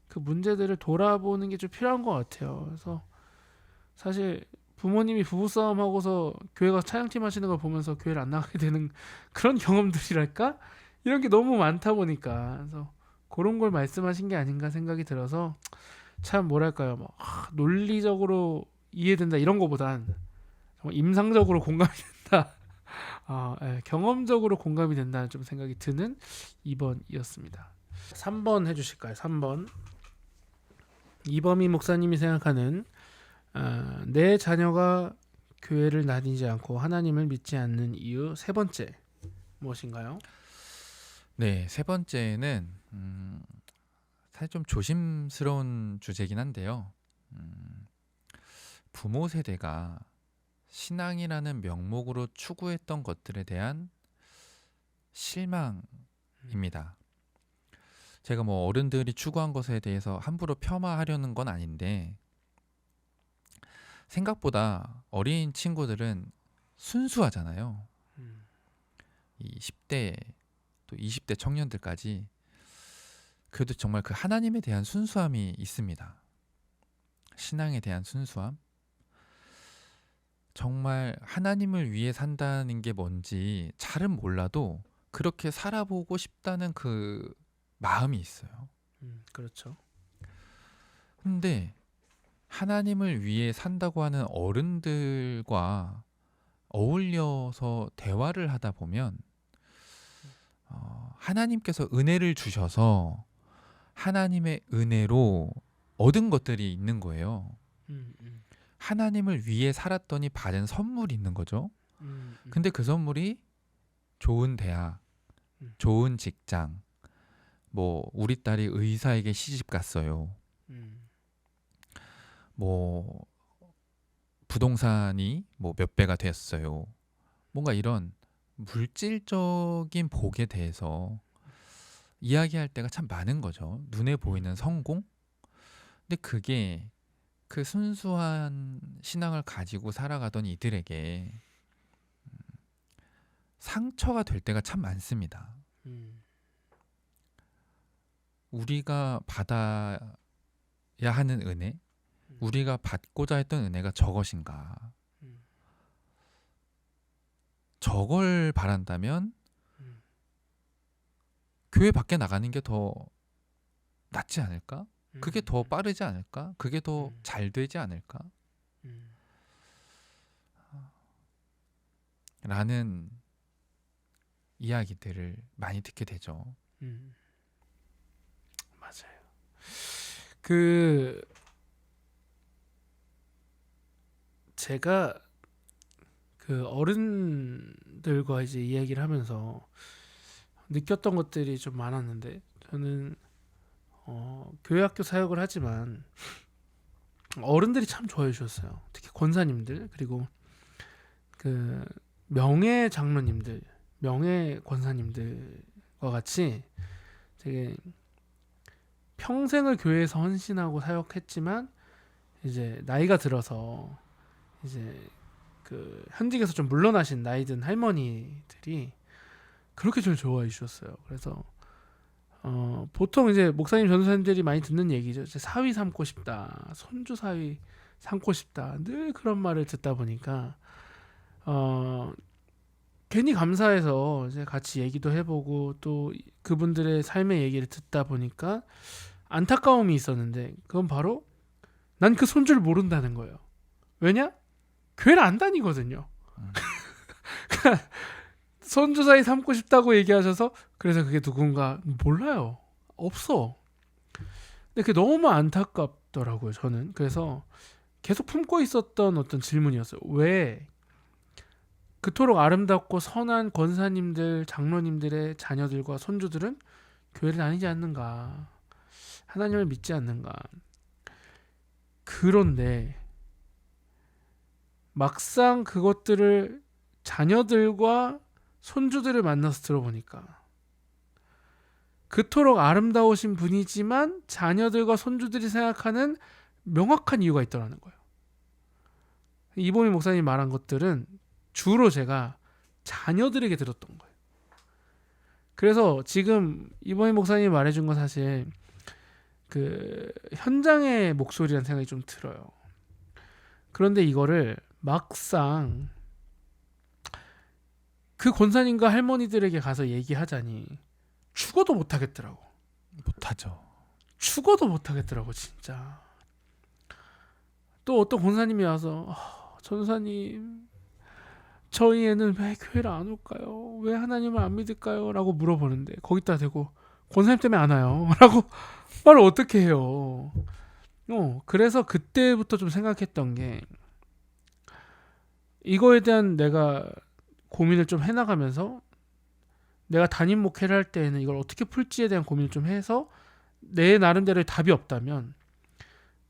[SPEAKER 1] 그 문제들을 돌아보는 게 좀 필요한 것 같아요. 그래서 사실 부모님이 부부싸움 하고서 교회가 찬양팀 하시는 걸 보면서 교회를 안 나가게 되는 그런 경험들이랄까? 이런 게 너무 많다 보니까 그래서 그런 걸 말씀하신 게 아닌가 생각이 들어서 참 뭐랄까요, 논리적으로 이해된다 이런 거보단 정말 임상적으로 공감이 된다. 경험적으로 공감이 된다는 좀 생각이 드는 2번이었습니다. 3번 해주실까요? 3번 이범희 목사님이 생각하는 내 자녀가 교회를 다니지 않고 하나님을 믿지 않는 이유 세 번째 무엇인가요?
[SPEAKER 2] 네, 세 번째는 사실 좀 조심스러운 주제긴 한데요. 부모 세대가 신앙이라는 명목으로 추구했던 것들에 대한 실망입니다. 제가 뭐 어른들이 추구한 것에 대해서 함부로 폄하하려는 건 아닌데 생각보다 어린 친구들은 순수하잖아요. 이 10대 또 20대 청년들까지 그래도 정말 그 하나님에 대한 순수함이 있습니다. 신앙에 대한 순수함. 정말 하나님을 위해 산다는 게 뭔지 잘은 몰라도 그렇게 살아보고 싶다는 그 마음이 있어요.
[SPEAKER 1] 그렇죠.
[SPEAKER 2] 근데 하나님을 위해 산다고 하는 어른들과 어울려서 대화를 하다 보면 하나님께서 은혜를 주셔서 하나님의 은혜로 얻은 것들이 있는 거예요. 하나님을 위해 살았더니 받은 선물이 있는 거죠. 근데 그 선물이 좋은 대학, 좋은 직장, 뭐 우리 딸이 의사에게 시집 갔어요. 뭐 부동산이 뭐 몇 배가 됐어요. 뭔가 이런 물질적인 복에 대해서 이야기할 때가 참 많은 거죠. 눈에 보이는 성공? 근데 그게 그 순수한 신앙을 가지고 살아가던 이들에게 상처가 될 때가 참 많습니다. 우리가 받아야 하는 은혜, 우리가 받고자 했던 은혜가 저것인가?
[SPEAKER 1] 음,
[SPEAKER 2] 저걸 바란다면
[SPEAKER 1] 음,
[SPEAKER 2] 교회 밖에 나가는 게 더 낫지 않을까? 그게 더
[SPEAKER 1] 음,
[SPEAKER 2] 빠르지 않을까? 그게 더
[SPEAKER 1] 음,
[SPEAKER 2] 잘 되지 않을까?
[SPEAKER 1] 음,
[SPEAKER 2] 라는 이야기들을 많이 듣게 되죠.
[SPEAKER 1] 맞아요. 그 제가 그 어른들과 이제 이야기를 하면서 느꼈던 것들이 좀 많았는데 저는 교회 학교 사역을 하지만 어른들이 참 좋아해 주셨어요. 특히 권사님들 그리고 그 명예 장로님들, 명예 권사님들과 같이 되게 평생을 교회에서 헌신하고 사역했지만 이제 나이가 들어서 이제 그 현직에서 좀 물러나신 나이 든 할머니들이 그렇게 저를 좋아해 주셨어요. 그래서 보통 이제 목사님 전도사님들이 많이 듣는 얘기죠. 이제 사위 삼고 싶다, 손주 사위 삼고 싶다, 늘 그런 말을 듣다 보니까 어, 괜히 감사해서 이제 같이 얘기도 해보고 또 그분들의 삶의 얘기를 듣다 보니까 안타까움이 있었는데 그건 바로 난 그 손주를 모른다는 거예요. 왜냐? 교회를 안 다니거든요.
[SPEAKER 2] 음.
[SPEAKER 1] 손주 사이 삼고 싶다고 얘기하셔서 그래서 그게 누군가 몰라요. 없어. 근데 그게 너무 안타깝더라고요. 저는 그래서 계속 품고 있었던 어떤 질문이었어요. 왜 그토록 아름답고 선한 권사님들, 장로님들의 자녀들과 손주들은 교회를 다니지 않는가? 하나님을 믿지 않는가? 그런데 막상 그것들을 자녀들과 손주들을 만나서 들어보니까 그토록 아름다우신 분이지만 자녀들과 손주들이 생각하는 명확한 이유가 있더라는 거예요. 이보미 목사님 말한 것들은 주로 제가 자녀들에게 들었던 거예요. 그래서 지금 이보미 목사님이 말해준 건 사실 그 현장의 목소리라는 생각이 좀 들어요. 그런데 이거를 막상 그 권사님과 할머니들에게 가서 얘기하자니 죽어도 못하겠더라고.
[SPEAKER 2] 못하죠.
[SPEAKER 1] 죽어도 못하겠더라고 진짜. 또 어떤 권사님이 와서 전사님 저희 애는 왜 교회를 안 올까요? 왜 하나님을 안 믿을까요? 라고 물어보는데 거기다 대고 권사님 때문에 안 와요 라고 말을 어떻게 해요. 그래서 그때부터 좀 생각했던 게 이거에 대한 내가 고민을 좀 해나가면서 내가 담임 목회를 할 때에는 이걸 어떻게 풀지에 대한 고민을 좀 해서 내 나름대로의 답이 없다면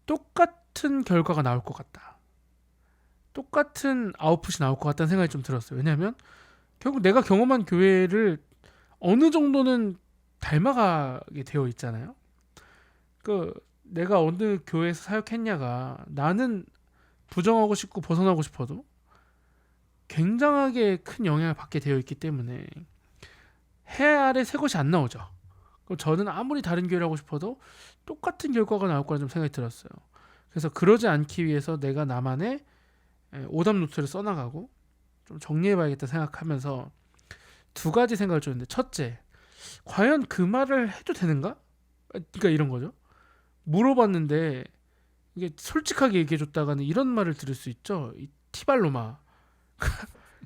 [SPEAKER 1] 똑같은 결과가 나올 것 같다. 똑같은 아웃풋이 나올 것 같다는 생각이 좀 들었어요. 왜냐하면 결국 내가 경험한 교회를 어느 정도는 닮아가게 되어 있잖아요. 그 내가 어느 교회에서 사역했냐가 나는 부정하고 싶고 벗어나고 싶어도 굉장하게 큰 영향을 받게 되어 있기 때문에 해 아래 새 것이 안 나오죠. 그럼 저는 아무리 다른 교회를 하고 싶어도 똑같은 결과가 나올 거라 좀 생각이 들었어요. 그래서 그러지 않기 위해서 내가 나만의 오답 노트를 써나가고 좀 정리해봐야겠다 생각하면서 두 가지 생각을 줬는데 첫째, 과연 그 말을 해도 되는가? 그러니까 이런 거죠. 물어봤는데 이게 솔직하게 얘기해줬다가는 이런 말을 들을 수 있죠. 이 티발로마.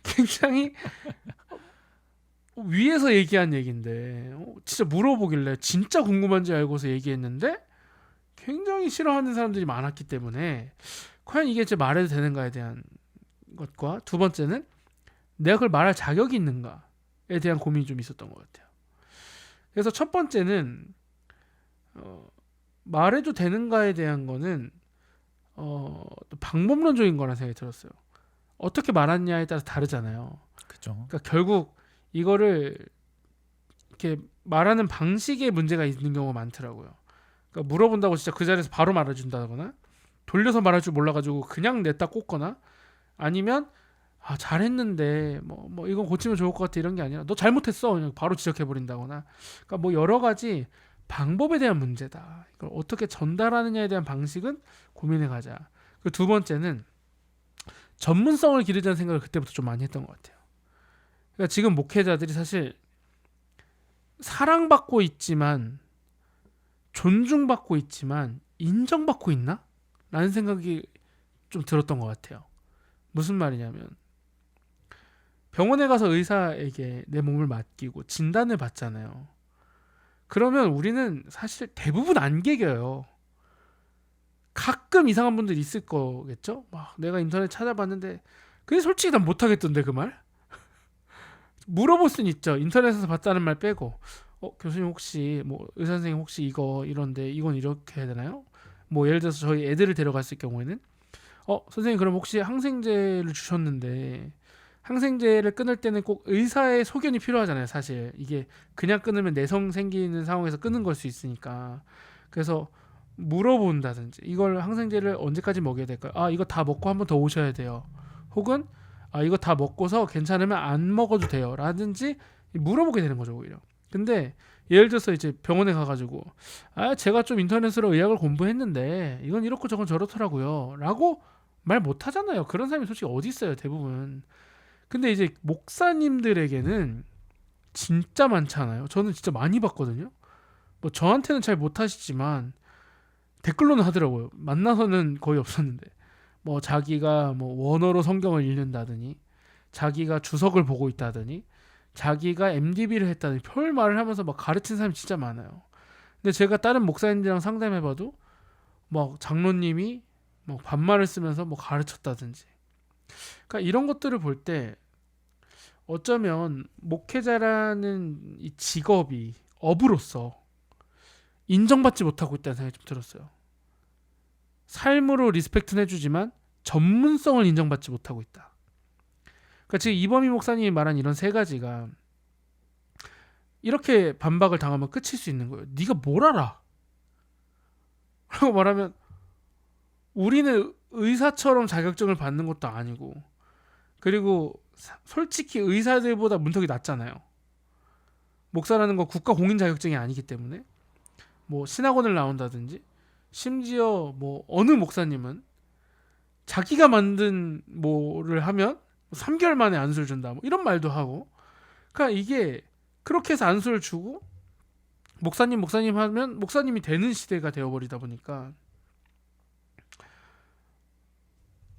[SPEAKER 1] 굉장히 위에서 얘기한 얘기인데 진짜 물어보길래 진짜 궁금한지 알고서 얘기했는데 굉장히 싫어하는 사람들이 많았기 때문에 과연 이게 이제 말해도 되는가에 대한 것과 두 번째는 내가 그걸 말할 자격이 있는가에 대한 고민이 좀 있었던 것 같아요. 그래서 첫 번째는 말해도 되는가에 대한 거는 또 방법론적인 거라는 생각이 들었어요. 어떻게 말하느냐에 따라서 다르잖아요.
[SPEAKER 2] 그죠.
[SPEAKER 1] 그러니까 결국 이거를 이렇게 말하는 방식에 문제가 있는 경우가 많더라고요. 그러니까 물어본다고 진짜 그 자리에서 바로 말해준다거나 돌려서 말할 줄 몰라가지고 그냥 냈다 꽂거나 아니면 잘했는데 뭐 이건 고치면 좋을 것 같아 이런 게 아니라 너 잘못했어 그냥 바로 지적해 버린다거나 그러니까 뭐 여러 가지 방법에 대한 문제다. 이걸 어떻게 전달하느냐에 대한 방식은 고민해 가자. 그 두 번째는 전문성을 기르자는 생각을 그때부터 좀 많이 했던 것 같아요. 그러니까 지금 목회자들이 사실 사랑받고 있지만 존중받고 있지만 인정받고 있나? 라는 생각이 좀 들었던 것 같아요. 무슨 말이냐면 병원에 가서 의사에게 내 몸을 맡기고 진단을 받잖아요. 그러면 우리는 사실 대부분 안 개겨요. 가끔 이상한 분들 있을 거겠죠? 막 내가 인터넷 찾아봤는데 그게 솔직히 난 못하겠던데 그 말? 물어볼 수는 있죠. 인터넷에서 봤다는 말 빼고 교수님 혹시 뭐 의사 선생님 혹시 이거 이런데 이건 이렇게 해야 되나요? 뭐 예를 들어서 저희 애들을 데려갔을 경우에는 선생님 그럼 혹시 항생제를 주셨는데 항생제를 끊을 때는 꼭 의사의 소견이 필요하잖아요. 사실 이게 그냥 끊으면 내성 생기는 상황에서 끊는 걸 수 있으니까. 그래서 물어본다든지 이걸 항생제를 언제까지 먹여야 될까요? 이거 다 먹고 한 번 더 오셔야 돼요. 혹은 이거 다 먹고서 괜찮으면 안 먹어도 돼요. 라든지 물어보게 되는 거죠, 오히려. 근데 예를 들어서 이제 병원에 가가지고 제가 좀 인터넷으로 의학을 공부했는데 이건 이렇고 저건 저렇더라고요. 라고 말 못하잖아요. 그런 사람이 솔직히 어디 있어요, 대부분. 근데 이제 목사님들에게는 진짜 많잖아요. 저는 진짜 많이 봤거든요. 뭐 저한테는 잘 못하시지만 댓글로는 하더라고요. 만나서는 거의 없었는데 뭐 자기가 뭐 원어로 성경을 읽는다더니 자기가 주석을 보고 있다더니 자기가 MDB를 했다더니 별 말을 하면서 막 가르친 사람이 진짜 많아요. 근데 제가 다른 목사님들이랑 상담해봐도 뭐 장로님이 뭐 반말을 쓰면서 뭐 가르쳤다든지 그러니까 이런 것들을 볼 때 어쩌면 목회자라는 이 직업이 업으로서 인정받지 못하고 있다는 생각이 좀 들었어요. 삶으로 리스펙트는 해주지만 전문성을 인정받지 못하고 있다. 그러니까 지금 이범희 목사님이 말한 이런 세 가지가 이렇게 반박을 당하면 끝일 수 있는 거예요. 네가 뭘 알아? 라고 말하면 우리는 의사처럼 자격증을 받는 것도 아니고 그리고 솔직히 의사들보다 문턱이 낮잖아요. 목사라는 건 국가 공인 자격증이 아니기 때문에 뭐 신학원을 나온다든지 심지어 뭐 어느 목사님은 자기가 만든 뭐를 하면 3개월 만에 안수를 준다 뭐 이런 말도 하고 그러니까 이게 그렇게 해서 안수를 주고 목사님 하면 목사님이 되는 시대가 되어버리다 보니까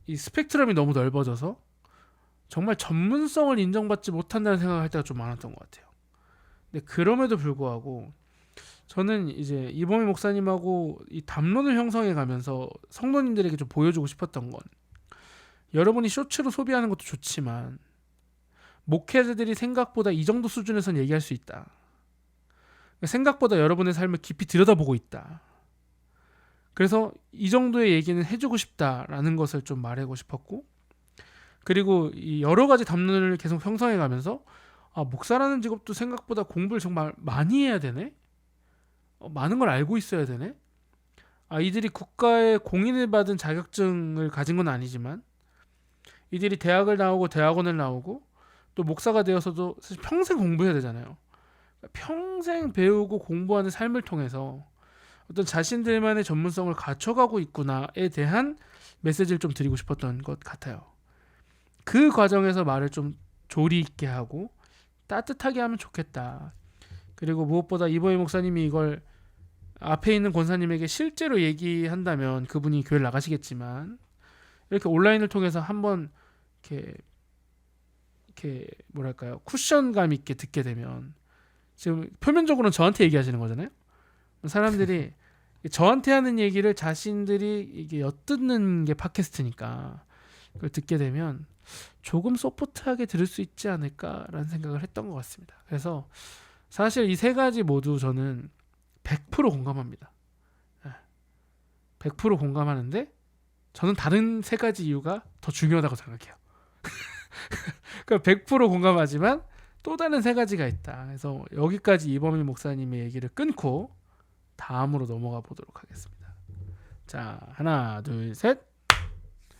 [SPEAKER 1] 이 스펙트럼이 너무 넓어져서 정말 전문성을 인정받지 못한다는 생각을 할 때가 좀 많았던 것 같아요. 근데 그럼에도 불구하고 저는 이제 이범희 목사님하고 이 담론을 형성해 가면서 성도님들에게 좀 보여주고 싶었던 건 여러분이 쇼츠로 소비하는 것도 좋지만 목회자들이 생각보다 이 정도 수준에선 얘기할 수 있다. 생각보다 여러분의 삶을 깊이 들여다보고 있다. 그래서 이 정도의 얘기는 해주고 싶다라는 것을 좀 말하고 싶었고 그리고 이 여러 가지 담론을 계속 형성해 가면서 목사라는 직업도 생각보다 공부를 정말 많이 해야 되네? 많은 걸 알고 있어야 되네? 이들이 국가의 공인을 받은 자격증을 가진 건 아니지만 이들이 대학을 나오고 대학원을 나오고 또 목사가 되어서도 사실 평생 공부해야 되잖아요. 평생 배우고 공부하는 삶을 통해서 어떤 자신들만의 전문성을 갖춰가고 있구나에 대한 메시지를 좀 드리고 싶었던 것 같아요. 그 과정에서 말을 좀 조리 있게 하고 따뜻하게 하면 좋겠다. 그리고 무엇보다 이보희 목사님이 이걸 앞에 있는 권사님에게 실제로 얘기한다면 그분이 교회를 나가시겠지만 이렇게 온라인을 통해서 한번 이렇게 뭐랄까요 쿠션감 있게 듣게 되면 지금 표면적으로는 저한테 얘기하시는 거잖아요. 사람들이 저한테 하는 얘기를 자신들이 이게 엿듣는 게 팟캐스트니까 그걸 듣게 되면 조금 소프트하게 들을 수 있지 않을까라는 생각을 했던 것 같습니다. 그래서 사실 이 세 가지 모두 저는 100% 공감합니다. 100% 공감하는데 저는 다른 세 가지 이유가 더 중요하다고 생각해요. 그러니까 100% 공감하지만 또 다른 세 가지가 있다. 그래서 여기까지 이범희 목사님의 얘기를 끊고 다음으로 넘어가 보도록 하겠습니다. 자, 하나, 둘, 셋.